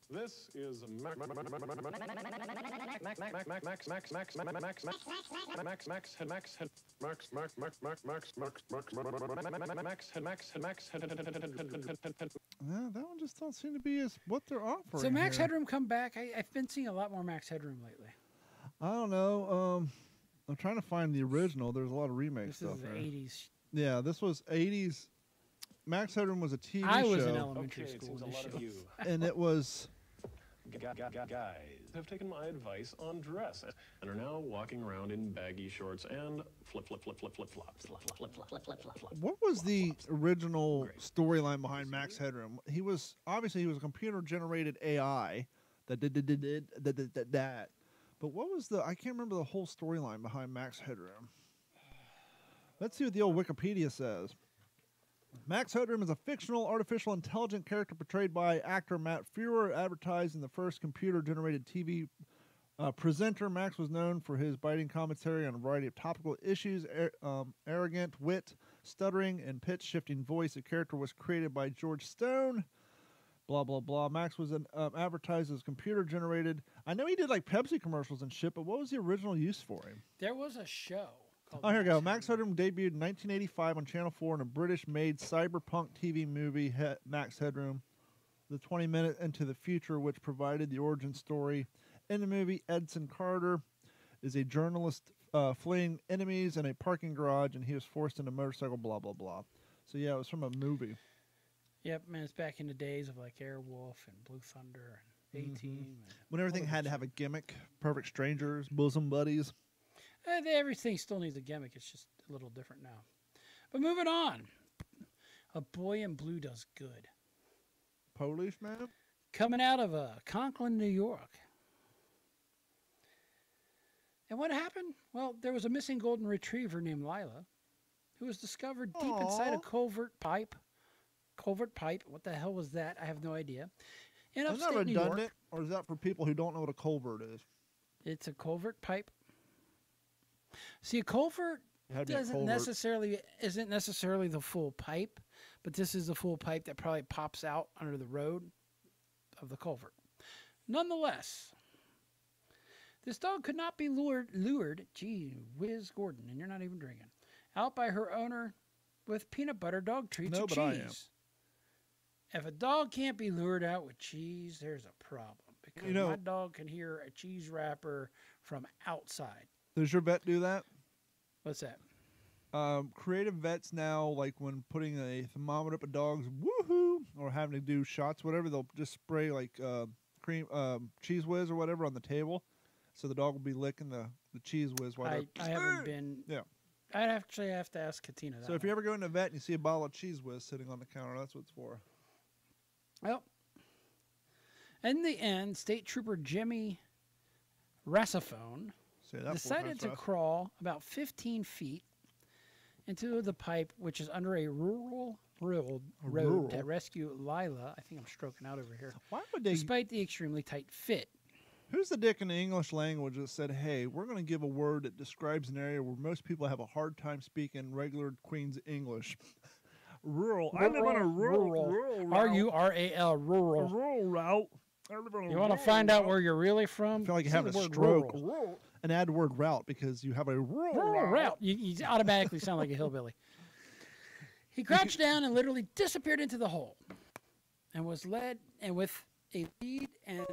Speaker 9: This is
Speaker 3: that one just don't seem to be as what they're offering.
Speaker 1: So Max
Speaker 3: here.
Speaker 1: Headroom come back. I've been seeing a lot more Max Headroom lately.
Speaker 3: I don't know. I'm trying to find the original. There's a lot of remake
Speaker 1: This
Speaker 3: stuff
Speaker 1: is the
Speaker 3: there.
Speaker 1: 80s.
Speaker 3: Yeah, this was 80s. Max Headroom was a TV show.
Speaker 1: I was in elementary school.
Speaker 9: A lot of you
Speaker 3: and it was
Speaker 9: guys have taken my advice on dress and are now walking around in baggy shorts and flops.
Speaker 3: What was the original storyline behind Max Headroom? He was a computer generated AI that did that. But what was I can't remember the whole storyline behind Max Headroom. Let's see what the old Wikipedia says. Max Headroom is a fictional artificial intelligent character portrayed by actor Matt Fuhrer, advertised in the first computer-generated TV presenter. Max was known for his biting commentary on a variety of topical issues, arrogant wit, stuttering, and pitch-shifting voice. The character was created by George Stone, blah, blah, blah. Max was advertised as computer-generated. I know he did like Pepsi commercials and shit, but what was the original use for him?
Speaker 1: There was a show called
Speaker 3: Oh, here we go. Max Headroom debuted in 1985 on Channel 4 in a British-made cyberpunk TV movie, Max Headroom, the 20-minute Into the Future, which provided the origin story. In the movie, Edson Carter is a journalist fleeing enemies in a parking garage, and he was forced into a motorcycle, blah, blah, blah. So, yeah, it was from a movie.
Speaker 1: Yep, man, it's back in the days of like Airwolf and Blue Thunder and A-Team.
Speaker 3: When everything had to have a gimmick, Perfect Strangers, Bosom Buddies.
Speaker 1: Everything still needs a gimmick. It's just a little different now. But moving on. A Boy in Blue Does Good.
Speaker 3: Policeman?
Speaker 1: Coming out of Conklin, New York. And what happened? Well, there was a missing golden retriever named Lila who was discovered deep inside a culvert pipe. Culvert pipe. What the hell was that? I have no idea. In
Speaker 3: Isn't that
Speaker 1: upstate New York.
Speaker 3: redundant, or is that for people who don't know what a culvert is?
Speaker 1: It's a culvert pipe. See, a culvert isn't necessarily the full pipe, but this is the full pipe that probably pops out under the road of the culvert. Nonetheless, this dog could not be lured, gee whiz, Gordon, and you're not even drinking, out by her owner with peanut butter dog treats and
Speaker 3: but I am.
Speaker 1: cheese. If a dog can't be lured out with cheese, there's a problem. Because my dog can hear a cheese wrapper from outside.
Speaker 3: Does your vet do that?
Speaker 1: What's that?
Speaker 3: Creative vets now, like when putting a thermometer up a dog's woohoo, or having to do shots, whatever, they'll just spray like cheese whiz or whatever on the table, so the dog will be licking the cheese whiz while
Speaker 1: I haven't been.
Speaker 3: Yeah.
Speaker 1: I'd actually have to ask Katina that.
Speaker 3: So if you ever go into a vet and you see a bottle of cheese whiz sitting on the counter, that's what it's for.
Speaker 1: Well, in the end, State Trooper Jimmy Rassafone decided to crawl about 15 feet into the pipe, which is under a rural road to rescue Lila. I think I'm stroking out over here.
Speaker 3: Why would they?
Speaker 1: Despite the extremely tight fit.
Speaker 3: Who's the dick in the English language that said, hey, we're going to give a word that describes an area where most people have a hard time speaking regular Queen's English? Rural. I live on a rural route.
Speaker 1: R-U-R-A-L, rural.
Speaker 3: Rural route.
Speaker 1: You want to find out where you're really from?
Speaker 3: I feel like you have a stroke. And add the word route because you have a rural
Speaker 1: route. You automatically sound like a hillbilly. He crouched down and literally disappeared into the hole, and was led, and with a lead and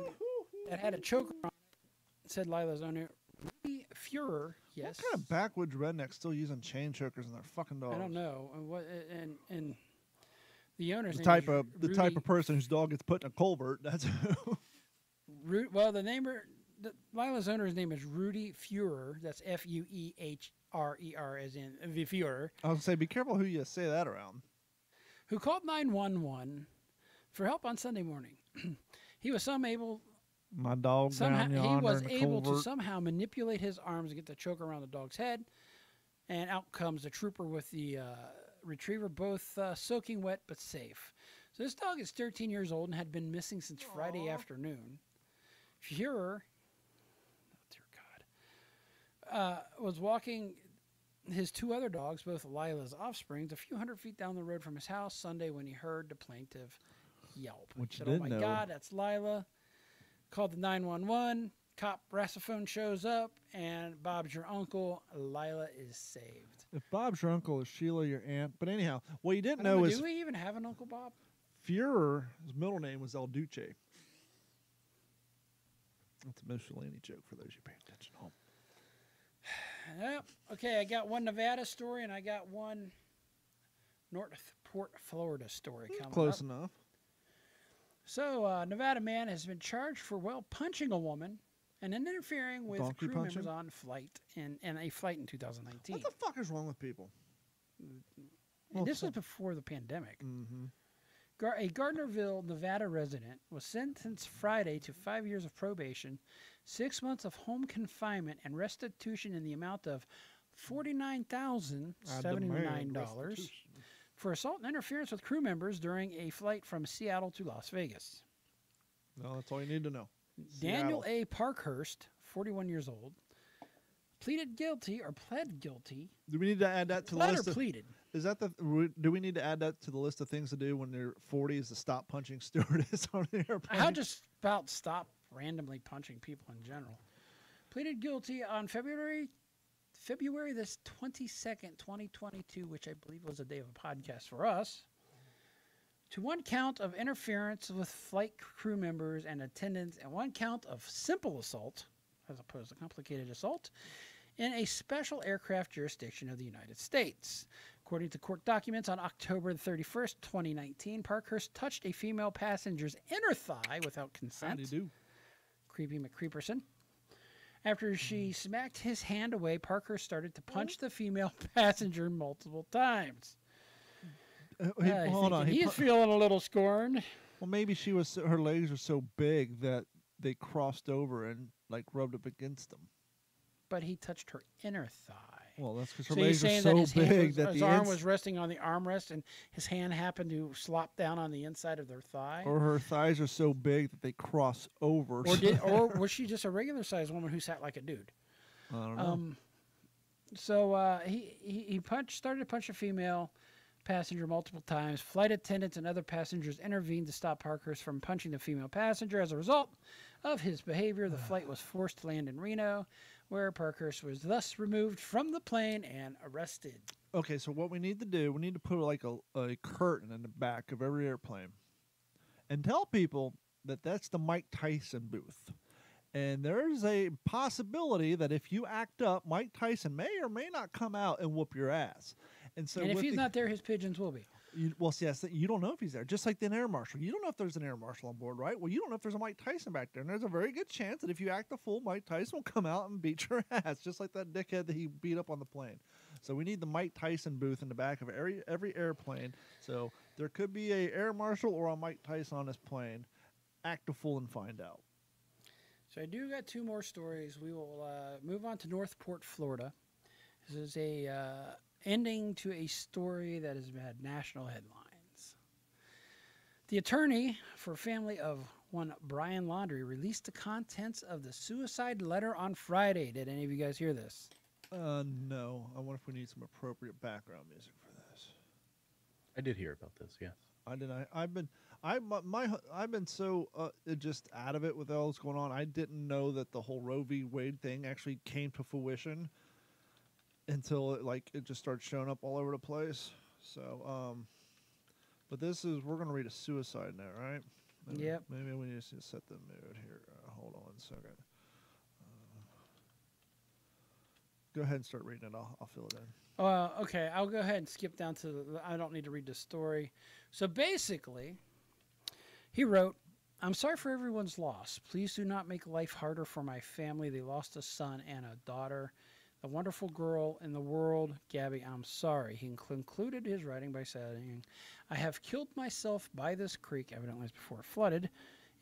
Speaker 1: that had a choker on it, said Lila's owner, Rudy Fuhrer. Yes.
Speaker 3: What kind of backwoods redneck still using chain chokers in their fucking dogs?
Speaker 1: I don't know. And the owner's
Speaker 3: the
Speaker 1: name
Speaker 3: type of
Speaker 1: Rudy,
Speaker 3: type of person whose dog gets put in a culvert. That's
Speaker 1: well, Lila's owner's name is Rudy Fuhrer. That's F-U-E-H-R-E-R, as in the Fuhrer.
Speaker 3: I was gonna say, be careful who you say that around.
Speaker 1: Who called 911 for help on Sunday morning. He was
Speaker 3: My dog down yonder
Speaker 1: he was
Speaker 3: in the
Speaker 1: able to
Speaker 3: culvert.
Speaker 1: somehow manipulate his arms and get the choke around the dog's head. And out comes the trooper with the retriever, both soaking wet but safe. So this dog is 13 years old and had been missing since Friday afternoon. Fuhrer, oh dear God, was walking his two other dogs, both Lila's offsprings, a few hundred feet down the road from his house Sunday when he heard the plaintive yelp.
Speaker 3: Which
Speaker 1: he said,
Speaker 3: you
Speaker 1: "Oh
Speaker 3: did
Speaker 1: my
Speaker 3: know.
Speaker 1: God, that's Lila." Called the 911. Cop Rassafone shows up, and Bob's your uncle. Lila is saved.
Speaker 3: If Bob's your uncle, is Sheila your aunt? But anyhow, what you didn't
Speaker 1: I don't
Speaker 3: know
Speaker 1: know,
Speaker 3: is
Speaker 1: do we even have an Uncle Bob?
Speaker 3: Fuhrer, his middle name was El Duce. That's a Mussolini joke for those you paying attention home.
Speaker 1: Yep. Okay, I got one Nevada story, and I got one Northport, Florida story coming
Speaker 3: Close
Speaker 1: up.
Speaker 3: enough.
Speaker 1: So, Nevada man has been charged for, punching a woman and then interfering with
Speaker 3: Donkey
Speaker 1: crew
Speaker 3: punching?
Speaker 1: members on flight in a flight in 2019.
Speaker 3: What the fuck is wrong with people?
Speaker 1: And this was before the pandemic.
Speaker 3: Mm-hmm.
Speaker 1: A Gardnerville, Nevada resident was sentenced Friday to 5 years of probation, 6 months of home confinement, and restitution in the amount of $49,079 for assault and interference with crew members during a flight from Seattle to Las Vegas.
Speaker 3: No, that's all you need to know.
Speaker 1: Daniel A. Parkhurst, 41 years old, pleaded guilty or pled guilty.
Speaker 3: Do we need to add that to the
Speaker 1: Pled
Speaker 3: list?
Speaker 1: or pleaded?
Speaker 3: Is that do we need to add that to the list of things to do when they're 40? Is to stop punching stewardess on an airplane?
Speaker 1: How just about stop randomly punching people in general? Pleaded guilty on February this 22nd, 2022, which I believe was a day of a podcast for us, to one count of interference with flight crew members and attendants and one count of simple assault, as opposed to complicated assault, in a special aircraft jurisdiction of the United States. According to court documents, on October 31st, 2019, Parkhurst touched a female passenger's inner thigh without consent.
Speaker 3: Howdy do.
Speaker 1: Creepy McCreeperson. After she smacked his hand away, Parkhurst started to punch the female passenger multiple times.
Speaker 3: Hold on.
Speaker 1: He's feeling a little scorned.
Speaker 3: Well, maybe her legs are so big that they crossed over and like rubbed up against them.
Speaker 1: But he touched her inner thigh.
Speaker 3: Well, that's because her
Speaker 1: So
Speaker 3: legs
Speaker 1: he's
Speaker 3: are
Speaker 1: saying that
Speaker 3: so big that
Speaker 1: his arm was resting on the armrest, and his hand happened to slop down on the inside of their thigh.
Speaker 3: or her thighs are so big that they cross over.
Speaker 1: Or was she just a regular sized woman who sat like a dude?
Speaker 3: I don't know.
Speaker 1: So he started to punch a female passenger multiple times. Flight attendants and other passengers intervened to stop Parkhurst from punching the female passenger. As a result of his behavior, the flight was forced to land in Reno, where Parkhurst was thus removed from the plane and arrested.
Speaker 3: Okay, so what we need to do, we need to put like a curtain in the back of every airplane and tell people that that's the Mike Tyson booth. And there's a possibility that if you act up, Mike Tyson may or may not come out and whoop your ass. And so,
Speaker 1: And if he's not there, his pigeons will be.
Speaker 3: Yes, you don't know if he's there. Just like the air marshal. You don't know if there's an air marshal on board, right? Well, you don't know if there's a Mike Tyson back there. And there's a very good chance that if you act a fool, Mike Tyson will come out and beat your ass, just like that dickhead that he beat up on the plane. So we need the Mike Tyson booth in the back of every airplane. So there could be a air marshal or a Mike Tyson on this plane. Act a fool and find out.
Speaker 1: So I do got two more stories. We will move on to Northport, Florida. This is a ending to a story that has had national headlines. The attorney for family of one Brian Laundrie released the contents of the suicide letter on Friday. Did any of you guys hear this?
Speaker 3: No. I wonder if we need some appropriate background music for this.
Speaker 4: I did hear about this, yes.
Speaker 3: I did. I've been so just out of it with all that's going on. I didn't know that the whole Roe v. Wade thing actually came to fruition until it just started showing up all over the place. So, but we're gonna read a suicide note, right?
Speaker 1: Yep.
Speaker 3: Maybe we need to set the mood here. Hold on a second. Go ahead and start reading it. I'll fill it in.
Speaker 1: Okay, I'll go ahead and skip down to I don't need to read the story. So basically, he wrote, "I'm sorry for everyone's loss. Please do not make life harder for my family. They lost a son and a daughter. The wonderful girl in the world, Gabby, I'm sorry." He concluded his writing by saying, "I have killed myself by this creek," evidently it's before it flooded,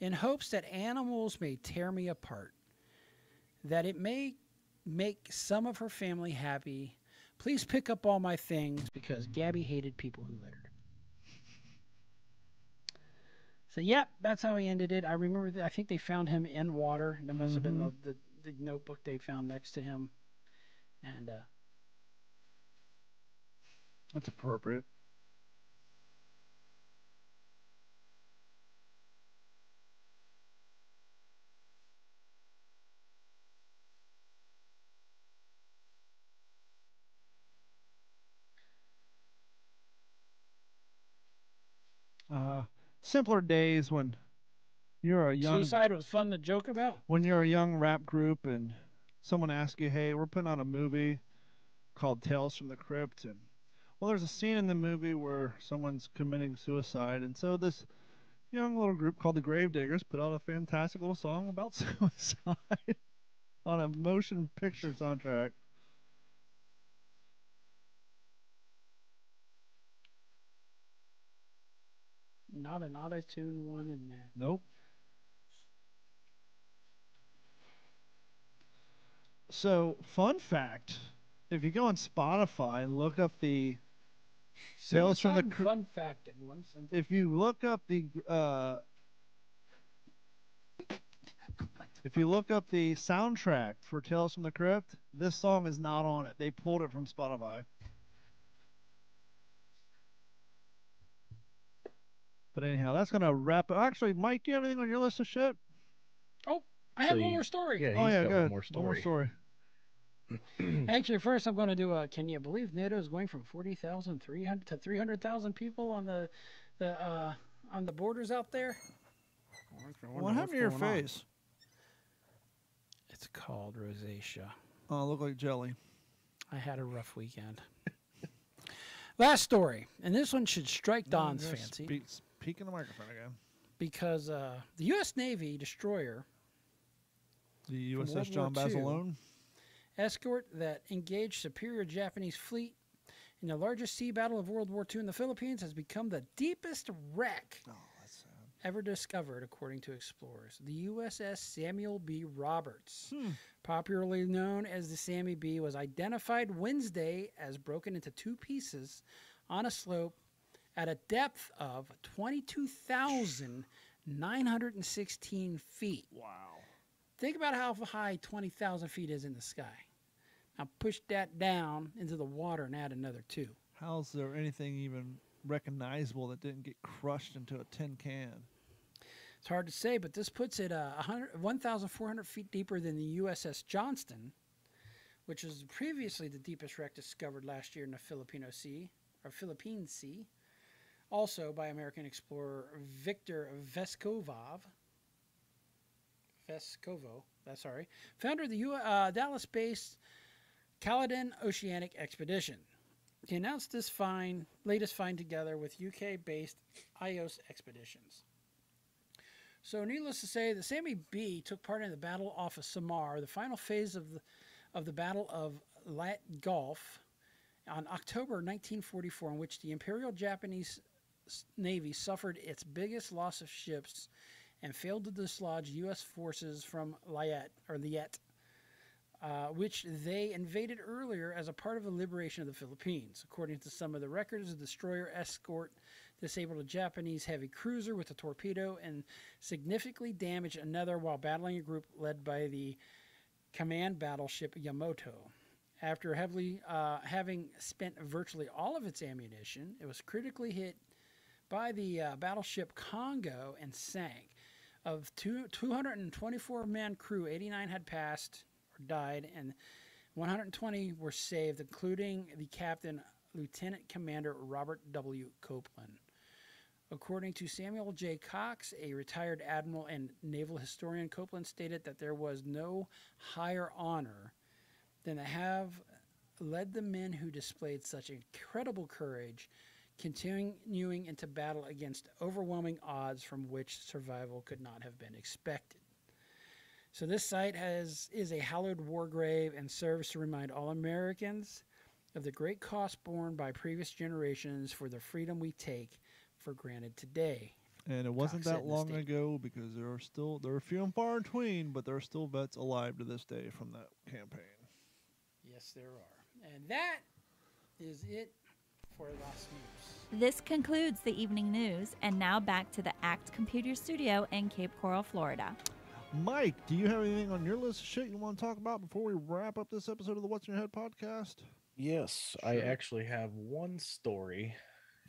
Speaker 1: "in hopes that animals may tear me apart, that it may make some of her family happy. Please pick up all my things because Gabby hated people who littered." So, yep, that's how he ended it. I remember, I think they found him in water. That must have been the notebook they found next to him. And
Speaker 3: That's appropriate. Simpler days when you're a young
Speaker 1: suicide was fun to joke about.
Speaker 3: when you're a young rap group and someone asks you, "Hey, we're putting on a movie called Tales from the Crypt," and well, there's a scene in the movie where someone's committing suicide, and so this young little group called the Gravediggers put out a fantastic little song about suicide on a motion picture soundtrack.
Speaker 1: Not an auto-tune one in there.
Speaker 3: Nope. So, fun fact, if you go on Spotify and look up the Tales from the Crypt,
Speaker 1: fun fact in one sentence.
Speaker 3: if you look up the If you look up the soundtrack for Tales from the Crypt, this song is not on it. They pulled it from Spotify. But anyhow, that's going to wrap it. Actually, Mike, do you have anything on your list of shit?
Speaker 1: Oh, I have one more story.
Speaker 4: Yeah,
Speaker 3: Oh,
Speaker 4: he's
Speaker 3: yeah,
Speaker 4: got
Speaker 3: good.
Speaker 4: one more story.
Speaker 3: One more story.
Speaker 1: Actually, first I'm going to do a. Can you believe NATO is going from 40,300 to 300,000 people on the borders out there?
Speaker 3: What happened to your face?
Speaker 1: It's called rosacea.
Speaker 3: Oh, it looked like jelly.
Speaker 1: I had a rough weekend. Last story, and this one should strike Don's fancy.
Speaker 3: Speak in the microphone again.
Speaker 1: Because the U.S. Navy destroyer,
Speaker 3: The
Speaker 1: from
Speaker 3: USS
Speaker 1: World
Speaker 3: John
Speaker 1: War II,
Speaker 3: Basilone.
Speaker 1: escort that engaged superior Japanese fleet in the largest sea battle of World War II in the Philippines has become the deepest wreck ever discovered, according to explorers. The USS Samuel B. Roberts, popularly known as the Sammy B, was identified Wednesday as broken into two pieces on a slope at a depth of 22,916 feet.
Speaker 3: Wow.
Speaker 1: Think about how high 20,000 feet is in the sky. Now push that down into the water and add another two.
Speaker 3: How's there anything even recognizable that didn't get crushed into a tin can?
Speaker 1: It's hard to say, but this puts it 1,400 feet deeper than the USS Johnston, which was previously the deepest wreck discovered last year in the Philippine Sea, also by American explorer Victor Vescovo, founder of the Dallas-based Caledon Oceanic Expedition. He announced this latest find together with UK-based IOS Expeditions. So, needless to say, the Sammy B took part in the battle off of Samar, the final phase of the Battle of Leyte Gulf, on October 1944, in which the Imperial Japanese Navy suffered its biggest loss of ships and failed to dislodge U.S. forces from Leyte, which they invaded earlier as a part of the liberation of the Philippines. According to some of the records, the destroyer escort disabled a Japanese heavy cruiser with a torpedo and significantly damaged another while battling a group led by the command battleship Yamato. After having spent virtually all of its ammunition, it was critically hit by the battleship Congo and sank. Of 224-man crew, 89 had passed or died, and 120 were saved, including the captain, Lieutenant Commander Robert W. Copeland. According to Samuel J. Cox, a retired admiral and naval historian, Copeland stated that there was no higher honor than to have led the men who displayed such incredible courage, continuing into battle against overwhelming odds from which survival could not have been expected. So this site is a hallowed war grave and serves to remind all Americans of the great cost borne by previous generations for the freedom we take for granted today.
Speaker 3: And it wasn't
Speaker 1: Cox said
Speaker 3: that
Speaker 1: in the
Speaker 3: long
Speaker 1: statement.
Speaker 3: ago, because there are few and far between, but there are still vets alive to this day from that campaign.
Speaker 1: Yes, there are. And that is it for last news.
Speaker 2: This concludes the evening news, and now back to the ACT Computer Studio in Cape Coral, Florida.
Speaker 3: Mike, do you have anything on your list of shit you want to talk about before we wrap up this episode of the What's in Your Head podcast?
Speaker 4: Yes, I actually have one story.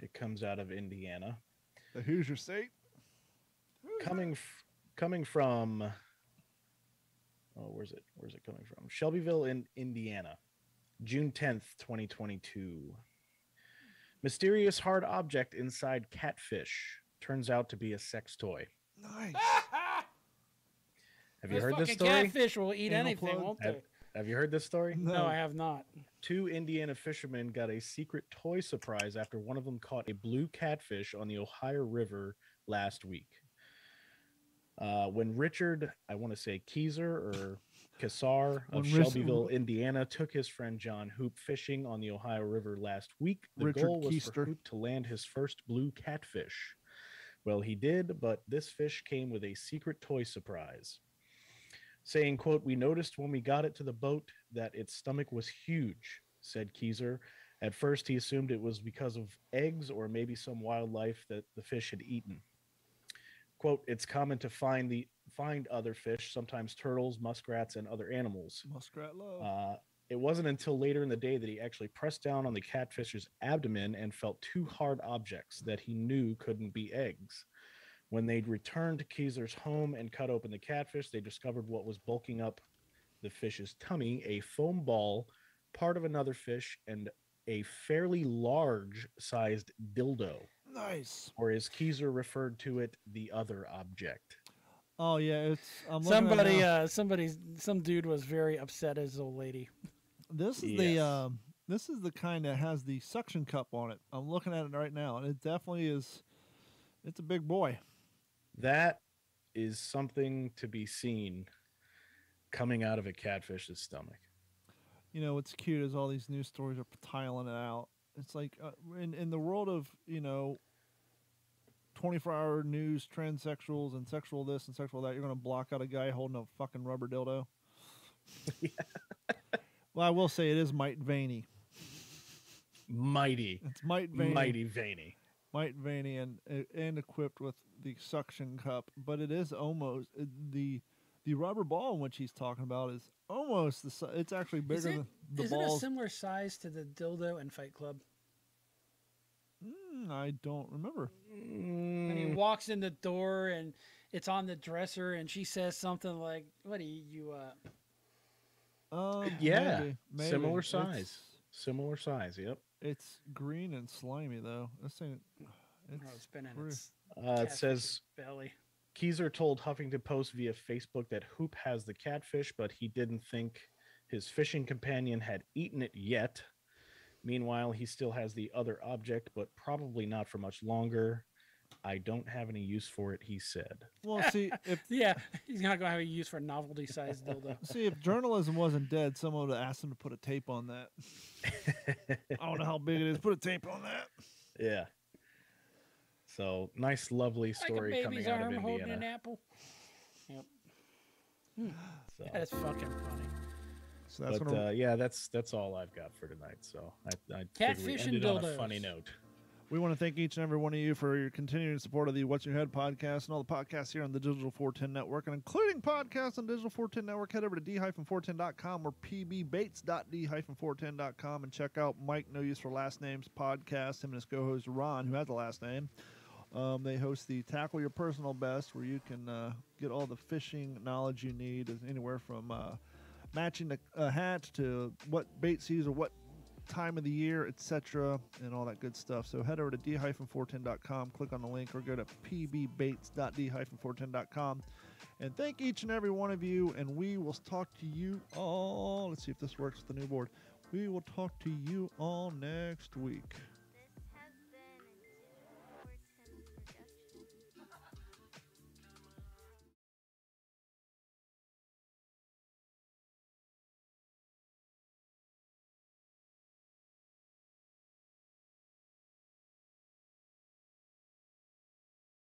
Speaker 4: It comes out of Indiana.
Speaker 3: The Hoosier State?
Speaker 4: Coming from... Oh, where's it coming from? Shelbyville in Indiana. June 10th, 2022. Mysterious hard object inside catfish turns out to be a sex toy.
Speaker 3: Nice.
Speaker 4: Have you heard this story?
Speaker 1: Catfish will eat
Speaker 3: Anal
Speaker 1: anything,
Speaker 3: plug?
Speaker 1: won't they?
Speaker 4: Have you heard this story?
Speaker 1: No, I have not.
Speaker 4: Two Indiana fishermen got a secret toy surprise after one of them caught a blue catfish on the Ohio River last week. When Richard, I want to say Keyser or Kassar of Shelbyville, Indiana, took his friend John Hoop fishing on the Ohio River last week, the goal was for Hoop to land his first blue catfish. Well, he did, but this fish came with a secret toy surprise. Saying, quote, "We noticed when we got it to the boat that its stomach was huge," said Keyser. At first, he assumed it was because of eggs or maybe some wildlife that the fish had eaten. quote, it's common to find other fish, sometimes turtles, muskrats, and other animals.
Speaker 3: Muskrat love.
Speaker 4: It wasn't until later in the day that he actually pressed down on the catfish's abdomen and felt two hard objects that he knew couldn't be eggs. When they returned to Keezer's home and cut open the catfish, they discovered what was bulking up the fish's tummy, a foam ball, part of another fish, and a fairly large-sized dildo.
Speaker 3: Nice.
Speaker 4: Or as Keezer referred to it, the other object.
Speaker 3: Oh yeah, it's
Speaker 1: some dude was very upset at his old lady.
Speaker 3: This is this is the kind that has the suction cup on it. I'm looking at it right now, and it definitely is. It's a big boy.
Speaker 4: That is something to be seen coming out of a catfish's stomach.
Speaker 3: You know, what's cute is all these news stories are tiling it out. It's like in the world of 24-hour news, transsexuals and sexual this and sexual that, you're going to block out a guy holding a fucking rubber dildo.
Speaker 4: Yeah.
Speaker 3: Well, I will say it is mighty veiny. It's mighty veiny.
Speaker 4: Mighty veiny.
Speaker 3: Mighty veiny and equipped with the suction cup, but it is almost the rubber ball in which he's talking about is almost it's actually bigger than the balls.
Speaker 1: Is it a similar size to the dildo in Fight Club?
Speaker 3: I don't remember.
Speaker 1: And he walks in the door and it's on the dresser and she says something like, "What are you?"
Speaker 4: Yeah,
Speaker 3: maybe.
Speaker 4: Similar size. Yep.
Speaker 3: It's green and slimy though. This ain't.
Speaker 1: It's been in its
Speaker 4: it says
Speaker 1: belly.
Speaker 4: Keezer told Huffington Post via Facebook that Hoop has the catfish, but he didn't think his fishing companion had eaten it yet. Meanwhile, he still has the other object, but probably not for much longer. I don't have any use for it, he said.
Speaker 3: Well, see,
Speaker 1: he's not going to have a use for a novelty-sized dildo.
Speaker 3: See, if journalism wasn't dead, someone would have asked him to put a tape on that. I don't know how big it is. Put a tape on that.
Speaker 4: Yeah. So, nice, lovely story
Speaker 1: like a
Speaker 4: coming
Speaker 1: baby's
Speaker 4: out of
Speaker 1: arm
Speaker 4: Indiana.
Speaker 1: holding an apple. Yep.
Speaker 4: So.
Speaker 1: That's fucking funny.
Speaker 3: So that's
Speaker 4: that's all I've got for tonight. So I
Speaker 1: catfish
Speaker 4: figured we ended
Speaker 1: and
Speaker 4: on a
Speaker 1: dildos.
Speaker 4: funny note.
Speaker 3: We want to thank each and every one of you for your continuing support of the What's Your Head podcast and all the podcasts here on the Digital 410 Network, and including podcasts on Digital 410 Network. Head over to d-410.com or pbbates.d-410.com and check out Mike No Use for Last Names podcast. Him and his co-host Ron, who has the last name. They host the Tackle Your Personal Best, where you can get all the fishing knowledge you need, anywhere from matching a hat to what bait season or what time of the year, etc., and all that good stuff. So head over to d-410.com, click on the link, or go to pbbates.d-410.com. And thank each and every one of you, and we will talk to you all. Let's see if this works with the new board. We will talk to you all next week.